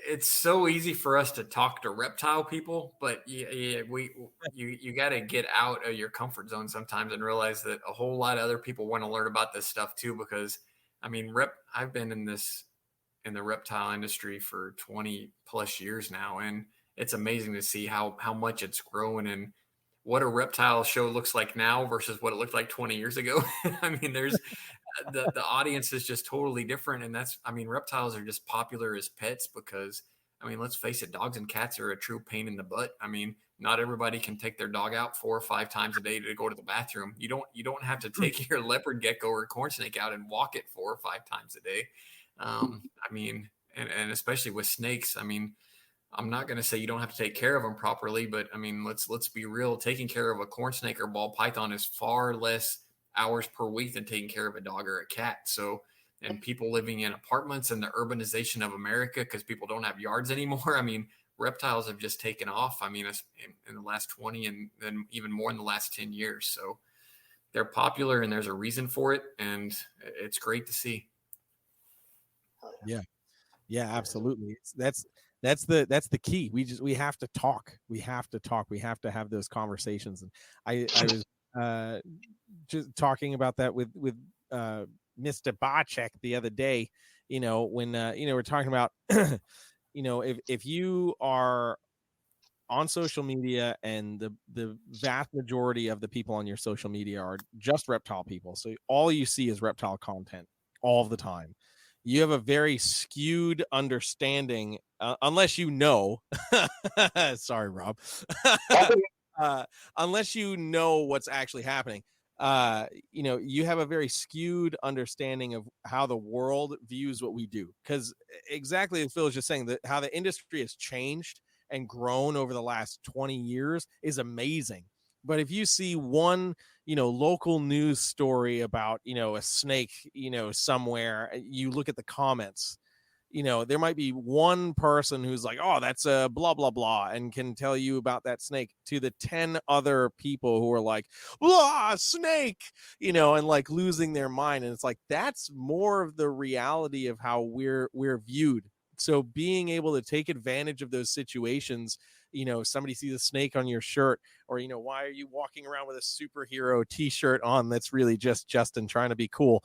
it's so easy for us to talk to reptile people, but you got to get out of your comfort zone sometimes and realize that a whole lot of other people want to learn about this stuff too. Because I mean, I've been in the reptile industry for 20 plus years now, and it's amazing to see how much it's grown and what a reptile show looks like now versus what it looked like 20 years ago. I mean, there's the audience is just totally different. And reptiles are just popular as pets because, let's face it, dogs and cats are a true pain in the butt. I mean, not everybody can take their dog out 4 or 5 times a day to go to the bathroom. You don't have to take your leopard gecko or corn snake out and walk it 4 or 5 times a day. And especially with snakes, I'm not going to say you don't have to take care of them properly, but let's be real. Taking care of a corn snake or ball python is far less hours per week than taking care of a dog or a cat. So, and people living in apartments and the urbanization of America, because people don't have yards anymore. Reptiles have just taken off. In the last 20 and then even more in the last 10 years. So they're popular and there's a reason for it. And it's great to see. Yeah, absolutely. That's the key. We have to talk. We have to have those conversations. And I was just talking about that with Mr. Bacek the other day, when we're talking about if you are on social media and the vast majority of the people on your social media are just reptile people, so all you see is reptile content all the time, you have a very skewed understanding, unless you know. Sorry, Rob. Unless you know what's actually happening, you have a very skewed understanding of how the world views what we do. Because exactly as Phil was just saying, that how the industry has changed and grown over the last 20 years is amazing. But if you see one, local news story about, a snake, somewhere, you look at the comments, there might be one person who's like, oh, that's a blah, blah, blah, and can tell you about that snake, to the 10 other people who are like, blah, snake, and like losing their mind. And it's like, that's more of the reality of how we're viewed. So being able to take advantage of those situations, somebody sees a snake on your shirt, or, why are you walking around with a superhero t-shirt on? That's really just Justin trying to be cool.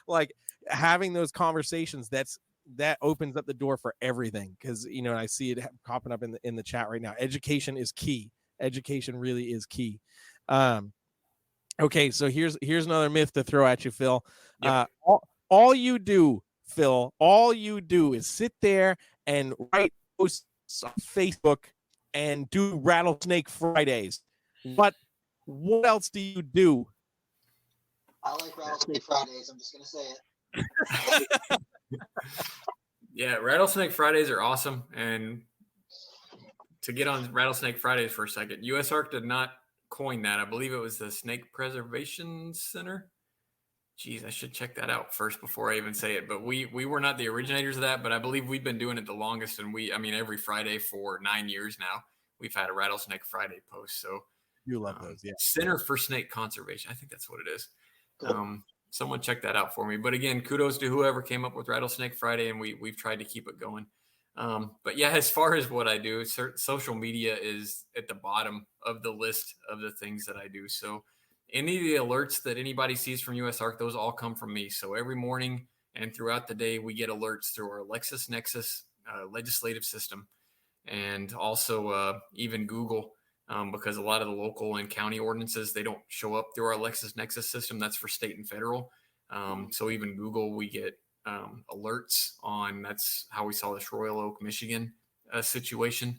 Like having those conversations, that opens up the door for everything. Cause I see it popping up in the chat right now. Education is key. Education really is key. Okay. So here's another myth to throw at you, Phil. Yep. All you do, Phil, is sit there and write posts on Facebook and do Rattlesnake Fridays. What else do you do? I like Rattlesnake Fridays. I'm just going to say it. Yeah, Rattlesnake Fridays are awesome. And to get on Rattlesnake Fridays for a second, USARK did not coin that. I believe it was the Snake Preservation Center. Geez, I should check that out first before I even say it. But we were not the originators of that, but I believe we've been doing it the longest. And every Friday for 9 years now, we've had a Rattlesnake Friday post. So you love those, yeah. Center for Snake Conservation. I think that's what it is. Cool. Someone check that out for me. But again, kudos to whoever came up with Rattlesnake Friday, and we've tried to keep it going. But yeah, as far as what I do, social media is at the bottom of the list of the things that I do. So any of the alerts that anybody sees from USARK, those all come from me. So every morning and throughout the day, we get alerts through our LexisNexis legislative system, and also even Google, because a lot of the local and county ordinances, they don't show up through our LexisNexis system. That's for state and federal. So even Google, we get alerts on. That's how we saw this Royal Oak, Michigan situation.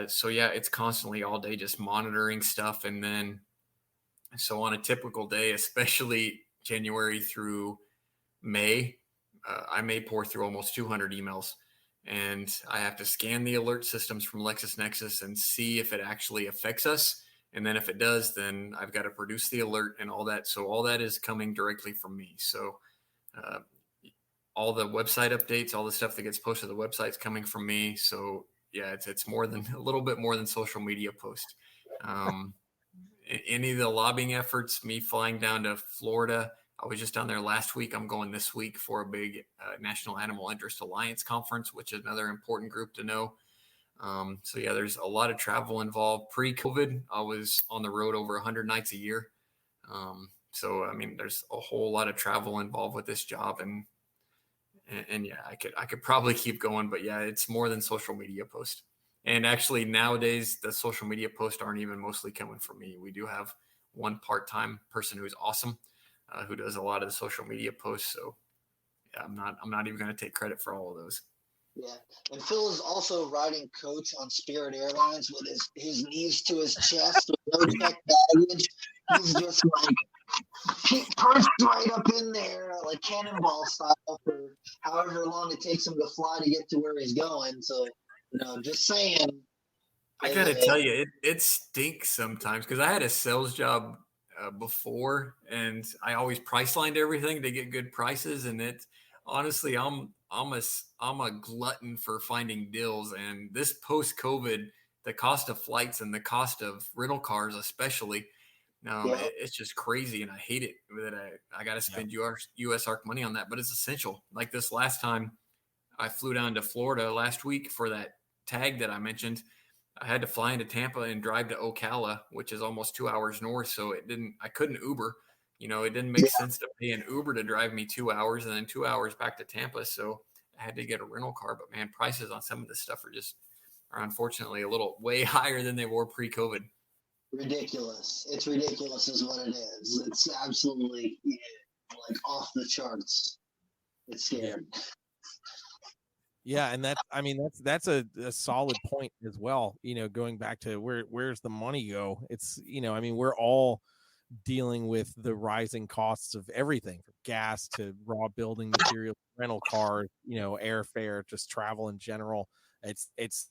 So yeah, it's constantly all day just monitoring stuff. And then so on a typical day, especially January through May, I may pour through almost 200 emails, and I have to scan the alert systems from LexisNexis and see if it actually affects us. And then if it does, then I've got to produce the alert and all that. So all that is coming directly from me. So all the website updates, all the stuff that gets posted to the website is coming from me. So yeah, it's more than a little bit more than social media post. Any of the lobbying efforts, me flying down to Florida, I was just down there last week. I'm going this week for a big National Animal Interest Alliance conference, which is another important group to know. So yeah, there's a lot of travel involved. Pre-COVID, I was on the road over 100 nights a year. So there's a whole lot of travel involved with this job, and yeah, I could probably keep going, but yeah, it's more than social media posts. And actually nowadays the social media posts aren't even mostly coming from me. We do have one part-time person who's awesome, who does a lot of the social media posts. So yeah, I'm not even going to take credit for all of those. Yeah, and Phil is also riding coach on Spirit Airlines with his knees to his chest with no checked baggage. He's just like perched right up in there, like cannonball style, for however long it takes him to fly to get to where he's going. So, just saying. I gotta tell you, it stinks sometimes, because I had a sales job before, and I always price lined everything to get good prices, and it honestly, I'm a glutton for finding deals. And this post-COVID, the cost of flights and the cost of rental cars, especially, it's just crazy, and I hate it that I got to spend USARK money on that. But it's essential. Like this last time, I flew down to Florida last week for that tag that I mentioned. I had to fly into Tampa and drive to Ocala, which is almost 2 hours north. So I couldn't Uber. It didn't make sense to pay an Uber to drive me 2 hours and then 2 hours back to Tampa. So I had to get a rental car. But man, prices on some of this stuff are unfortunately a little way higher than they were pre-COVID. Ridiculous. It's ridiculous is what it is. It's absolutely like off the charts. It's scary. Yeah, and that's a solid point as well. Going back to where's the money go? It's we're all dealing with the rising costs of everything from gas to raw building materials, rental cars, airfare, just travel in general. It's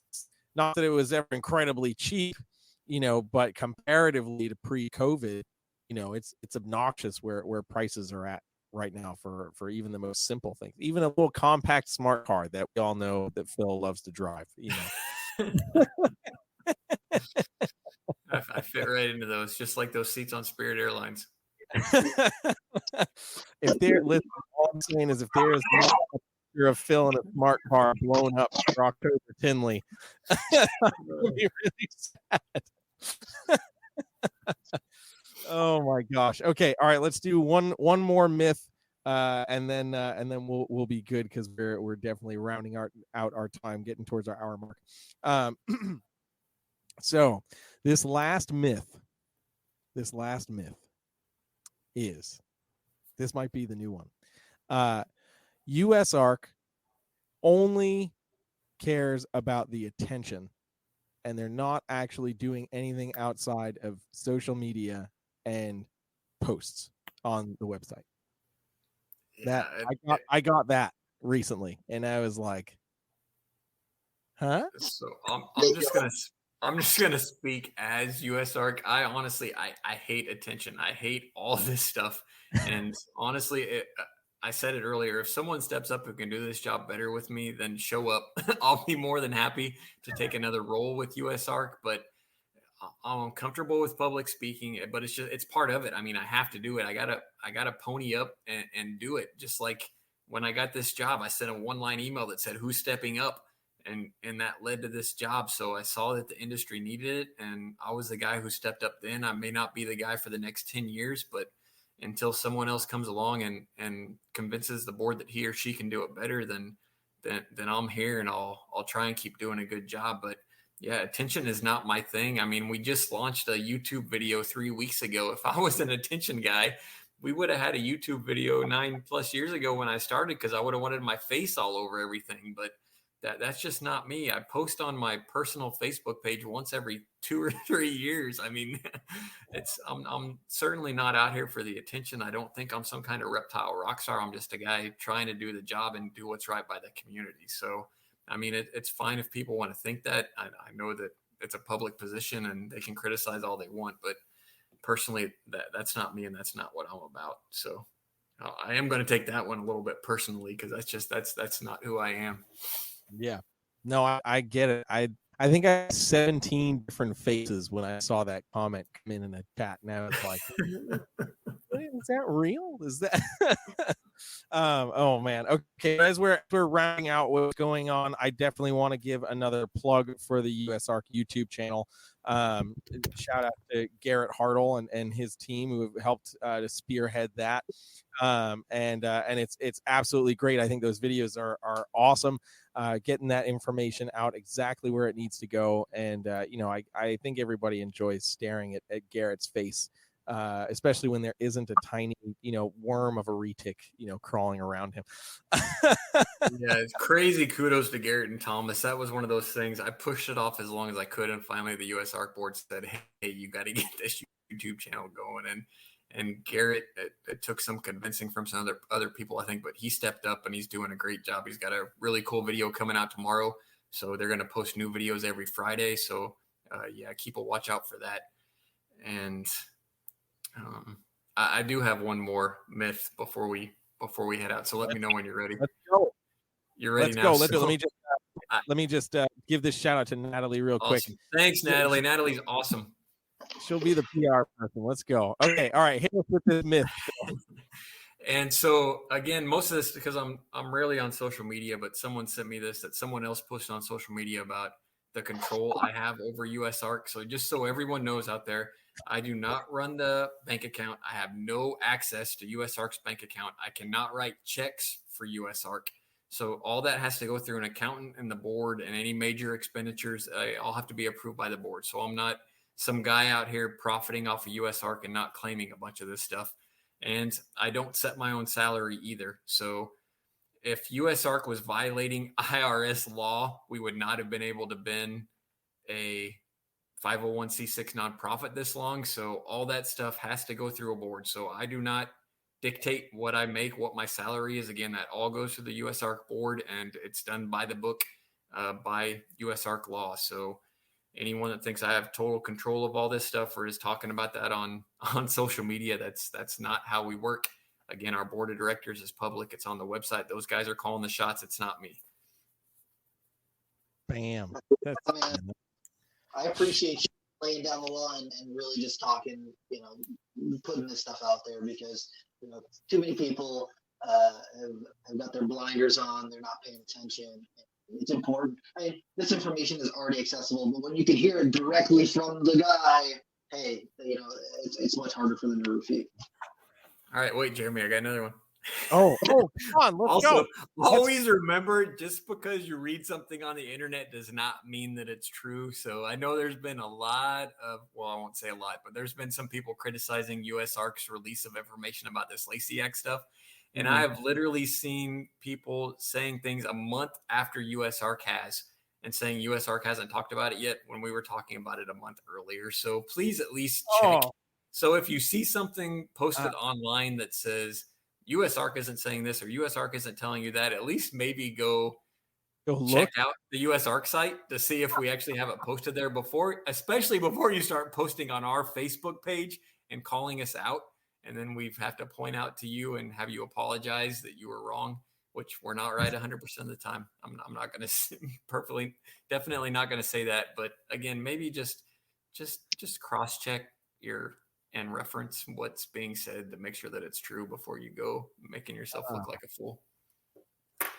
not that it was ever incredibly cheap, but comparatively to pre-COVID, it's obnoxious where prices are at right now for even the most simple things, even a little compact smart car that we all know that Phil loves to drive. I fit right into those, just like those seats on Spirit Airlines. If there, listen, all I'm saying is if there is not a picture of Phil in a smart car blown up for October Tinley, it would be really sad. Oh my gosh. Okay. All right. Let's do one more myth, and then we'll be good because we're definitely rounding out our time, getting towards our hour mark. So this last myth is, this might be the new one. USARK only cares about the attention, and they're not actually doing anything outside of social media and posts on the website. Yeah, I got that recently, and I was like, huh? So I'm just gonna speak as USARK. I honestly I hate attention. I hate all this stuff, and honestly, I said it earlier. If someone steps up who can do this job better with me, then show up. I'll be more than happy to take another role with USARK. But I'm comfortable with public speaking, but it's part of it. I mean, I have to do it. I gotta pony up and do it. Just like when I got this job, I sent a 1-line email that said, "Who's stepping up?" And that led to this job. So I saw that the industry needed it, and I was the guy who stepped up then. I may not be the guy for the next 10 years, but until someone else comes along and convinces the board that he or she can do it better, then I'm here, and I'll try and keep doing a good job. But yeah, attention is not my thing. I mean, we just launched a YouTube video 3 weeks ago. If I was an attention guy, we would have had a YouTube video 9+ years ago when I started, because I would have wanted my face all over everything. But that's just not me. I post on my personal Facebook page once every 2 or 3 years. I mean, I'm certainly not out here for the attention. I don't think I'm some kind of reptile rock star. I'm just a guy trying to do the job and do what's right by the community. So, I mean, it's fine if people want to think that. I know that it's a public position and they can criticize all they want, but personally, that's not me, and that's not what I'm about. So I am going to take that one a little bit personally, because that's not who I am. Yeah. No, I get it. I think I had 17 different faces when I saw that comment come in the chat. Now it's like, is that real? Is that? Oh man. Okay. As we're rounding out what's going on, I definitely want to give another plug for the USARK YouTube channel. Shout out to Garrett Hartle and his team who have helped to spearhead that. And it's absolutely great. I think those videos are awesome. Getting that information out exactly where it needs to go. And, I think everybody enjoys staring at Garrett's face, especially when there isn't a tiny, worm of a retic, crawling around him. Yeah, it's crazy. Kudos to Garrett and Thomas. That was one of those things. I pushed it off as long as I could, and finally the USARK board said, "Hey, you got to get this YouTube channel going." And Garrett, it took some convincing from some other people, I think, but he stepped up and he's doing a great job. He's got a really cool video coming out tomorrow, so they're going to post new videos every Friday. So keep a watch out for that. And I do have one more myth before we head out. So let me know when you're ready. Let's go. You're ready Let's now. go. So, let me just give this shout out to Natalie real quick. Thanks, Natalie. Natalie's awesome. She'll be the PR person. Let's go. Okay. All right. Hit us with this myth. And so again, most of this, because I'm rarely on social media, but someone sent me this that someone else posted on social media about the control I have over USARK. So just so everyone knows out there, I do not run the bank account. I have no access to USARK's bank account. I cannot write checks for USARK. So all that has to go through an accountant and the board, and any major expenditures, all have to be approved by the board. So I'm not some guy out here profiting off of USARK and not claiming a bunch of this stuff. and I don't set my own salary either. So if USARK was violating IRS law, we would not have been able to bin a 501c6 nonprofit this long. So all that stuff has to go through a board. So I do not dictate what I make, what my salary is. Again, that all goes to the USARK board, and it's done by the book, by USARK law. So anyone that thinks I have total control of all this stuff or is talking about that on social media, that's not how we work. Again, our board of directors is public. It's on the website. Those guys are calling the shots. It's not me. Bam. I appreciate you laying down the law and really just talking, putting this stuff out there, because, too many people have got their blinders on. They're not paying attention. It's important. This information is already accessible, but when you can hear it directly from the guy, hey, it's much harder for them to refute. All right, wait, Jeremy, I got another one. Oh, come on, let's go. Always remember, just because you read something on the internet does not mean that it's true. So I know there's been a lot of, well, I won't say a lot, but there's been some people criticizing USARK's release of information about this Lacey Act stuff. And I have literally seen people saying things a month after USARK has, and saying USARK hasn't talked about it yet when we were talking about it a month earlier. So please at least check. So if you see something posted online that says USARK isn't saying this or USARK isn't telling you that, at least maybe go check out the USARK site to see if we actually have it posted there especially before you start posting on our Facebook page and calling us out. And then we have to point out to you and have you apologize that you were wrong, which we're not right 100% of the time. I'm not going to definitely not going to say that. But again, maybe just cross-check and reference what's being said to make sure that it's true before you go making yourself look like a fool.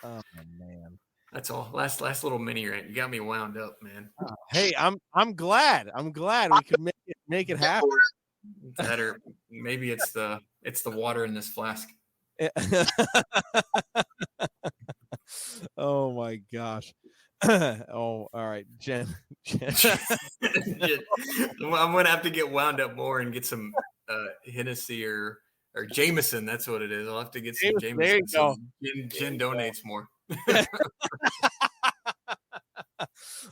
Oh man, that's all. Last little mini rant. You got me wound up, man. Hey, I'm glad we could make it happen. That, or maybe it's the water in this flask. Oh my gosh. Oh, all right, Jen. I'm gonna have to get wound up more and get some Hennessy or Jameson. That's what it is. I'll have to get some Jameson. There you go. Jen donates more.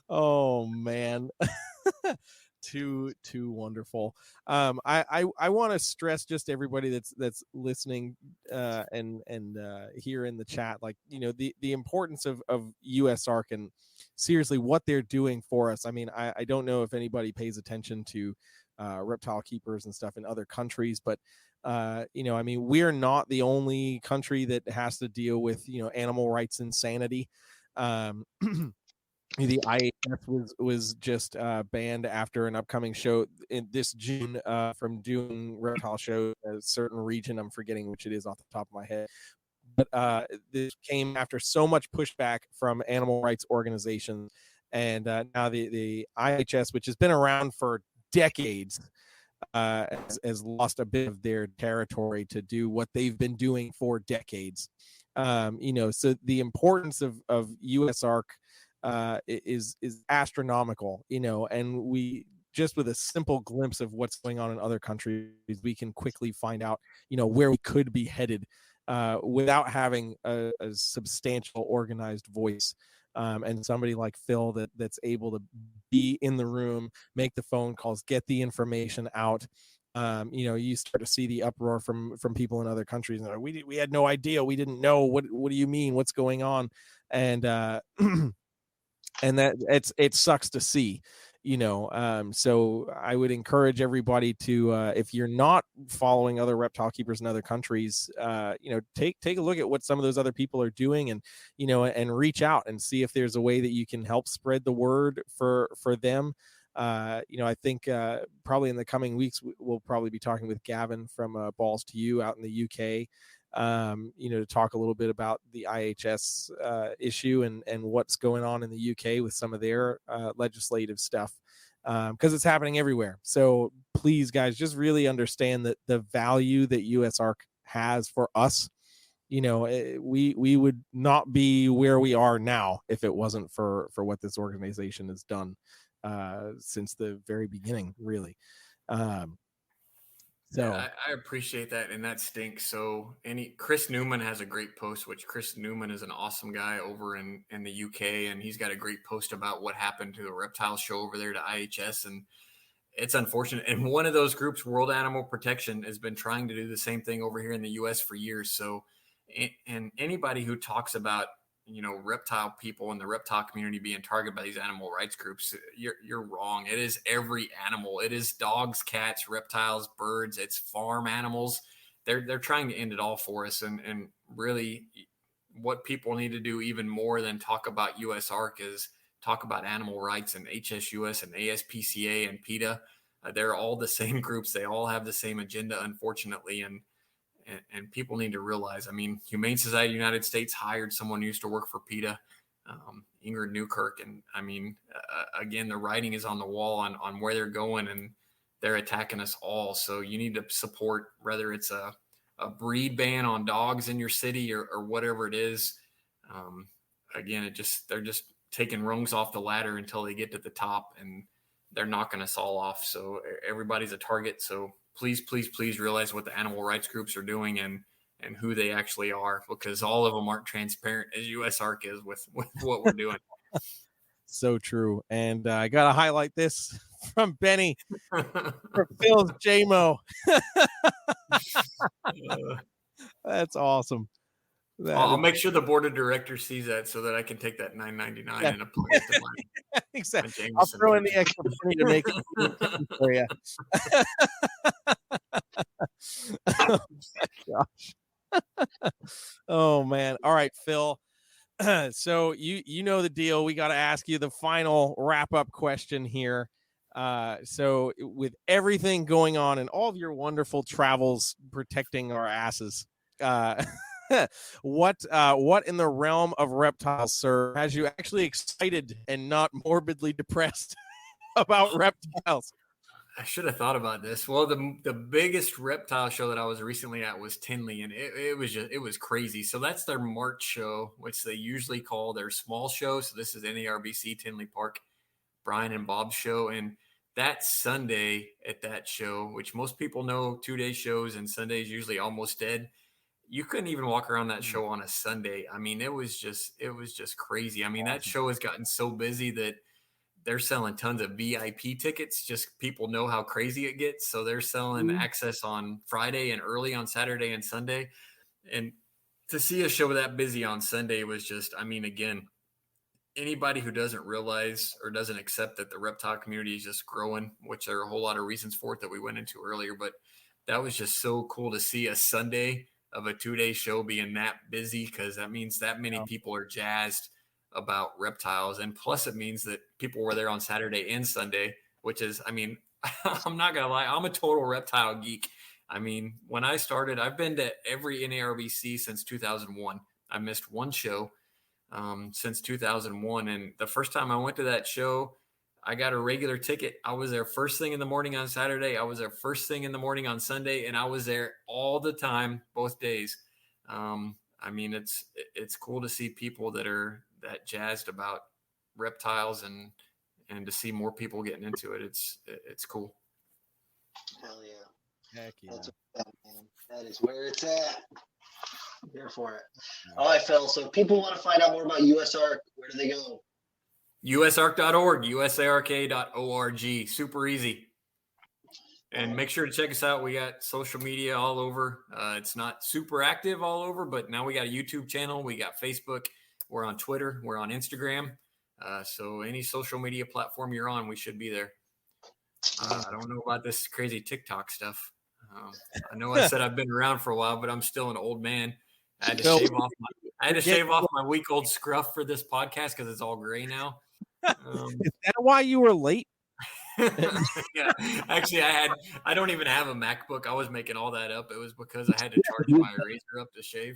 Oh man. Too wonderful. I want to stress just everybody that's listening and here in the chat, like, the importance of USARK and seriously what they're doing for us. I mean, I don't know if anybody pays attention to reptile keepers and stuff in other countries, but I mean, we're not the only country that has to deal with animal rights insanity. The IHS was just banned after an upcoming show in this June from doing reptile shows in a certain region. I'm forgetting which it is off the top of my head. But this came after so much pushback from animal rights organizations. And now the IHS, which has been around for decades, has lost a bit of their territory to do what they've been doing for decades. So the importance of USARK is astronomical, and we just with a simple glimpse of what's going on in other countries, we can quickly find out, where we could be headed without having a substantial organized voice. And somebody like Phil that's able to be in the room, make the phone calls, get the information out. You start to see the uproar from people in other countries. And we had no idea. We didn't know. What do you mean? What's going on? And and that it sucks to see, so I would encourage everybody to, if you're not following other reptile keepers in other countries, take a look at what some of those other people are doing, and, and reach out and see if there's a way that you can help spread the word for them. I think probably in the coming weeks, we'll probably be talking with Gavin from Balls to You out in the UK, to talk a little bit about the IHS issue and what's going on in the UK with some of their legislative stuff, because it's happening everywhere. So please, guys, just really understand that the value that USARK has for us. We would not be where we are now if it wasn't for what this organization has done since the very beginning, really. So I appreciate that, and that stinks. So Chris Newman has a great post, which Chris Newman is an awesome guy over in the UK, and he's got a great post about what happened to the reptile show over there to IHS, and it's unfortunate. And one of those groups, World Animal Protection, has been trying to do the same thing over here in the US for years. So, and anybody who talks about, reptile people in the reptile community being targeted by these animal rights groups, you're wrong. It is every animal. It is dogs, cats, reptiles, birds. It's farm animals. They're trying to end it all for us. And really what people need to do even more than talk about USARK is talk about animal rights and HSUS and ASPCA and PETA. They're all the same groups. They all have the same agenda, unfortunately. And people need to realize, Humane Society of the United States hired someone who used to work for PETA, Ingrid Newkirk. And again, the writing is on the wall on where they're going, and they're attacking us all. So you need to support, whether it's a breed ban on dogs in your city or whatever it is. Again, they're just taking rungs off the ladder until they get to the top, and they're knocking us all off. So everybody's a target. So please, please, please realize what the animal rights groups are doing and who they actually are, because all of them aren't transparent as USARK is with what we're doing. so true. And I got to highlight this from Benny for Phil's JMO. That's awesome. I'll make sure the board of directors sees that so that I can take that $9.99 and apply it to mine. Exactly. I'll throw in the extra money to make it for you. Oh, gosh. Oh man. All right, Phil. So you know the deal. We got to ask you the final wrap-up question here. So with everything going on and all of your wonderful travels protecting our asses, what in the realm of reptiles, sir, has you actually excited and not morbidly depressed about reptiles? I should have thought about this. Well, the biggest reptile show that I was recently at was Tinley, and it was crazy. So that's their March show, which they usually call their small show. So this is NARBC Tinley Park, Brian and Bob's show. And that Sunday at that show, which most people know 2-day shows and Sunday is usually almost dead, you couldn't even walk around that show on a Sunday. It was just crazy. That show has gotten so busy that they're selling tons of VIP tickets. Just people know how crazy it gets. So they're selling access on Friday and early on Saturday and Sunday. And to see a show that busy on Sunday was just, again, anybody who doesn't realize or doesn't accept that the reptile community is just growing, which there are a whole lot of reasons for it that we went into earlier, but that was just so cool to see a Sunday of a 2-day show being that busy, because that means that many people are jazzed about reptiles. And plus it means that people were there on Saturday and Sunday, which is, I'm not going to lie, I'm a total reptile geek. When I started, I've been to every NARBC since 2001. I missed one show since 2001. And the first time I went to that show, I got a regular ticket. I was there first thing in the morning on Saturday. I was there first thing in the morning on Sunday, and I was there all the time, both days. It's cool to see people that are that jazzed about reptiles and to see more people getting into it. It's cool. Hell yeah. Heck yeah. That's what's up, man. That is where it's at. I'm here for it. All right, Phil. So if people want to find out more about USARK, where do they go? USARK.org, USARK.org. Super easy. And make sure to check us out. We got social media all over. It's not super active all over, but now we got a YouTube channel. We got Facebook. We're on Twitter. We're on Instagram. So any social media platform you're on, we should be there. I don't know about this crazy TikTok stuff. I know I said I've been around for a while, but I'm still an old man. I had to shave off my week-old scruff for this podcast because it's all gray now. Is that why you were late? Yeah, actually, I don't even have a MacBook. I was making all that up. It was because I had to charge my razor up to shave.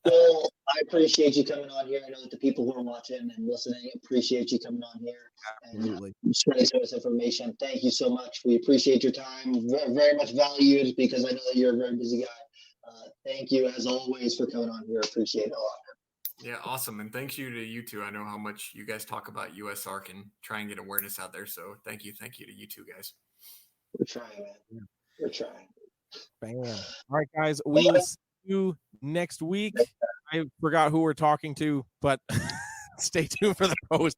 Phil, I appreciate you coming on here. I know that the people who are watching and listening appreciate you coming on here Absolutely. and spreading some of this information. Thank you so much. We appreciate your time. Very, very much valued, because I know that you're a very busy guy. Thank you, as always, for coming on here. Appreciate it a lot. Yeah, awesome. And thank you to you two. I know how much you guys talk about USARK and try and get awareness out there. So thank you to you two guys. We're trying, man. We're trying. Bam. All right, guys. We will see you next week. I forgot who we're talking to, but stay tuned for the post.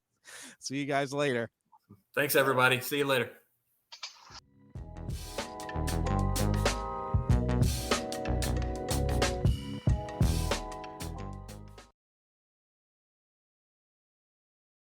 See you guys later. Thanks, everybody. See you later.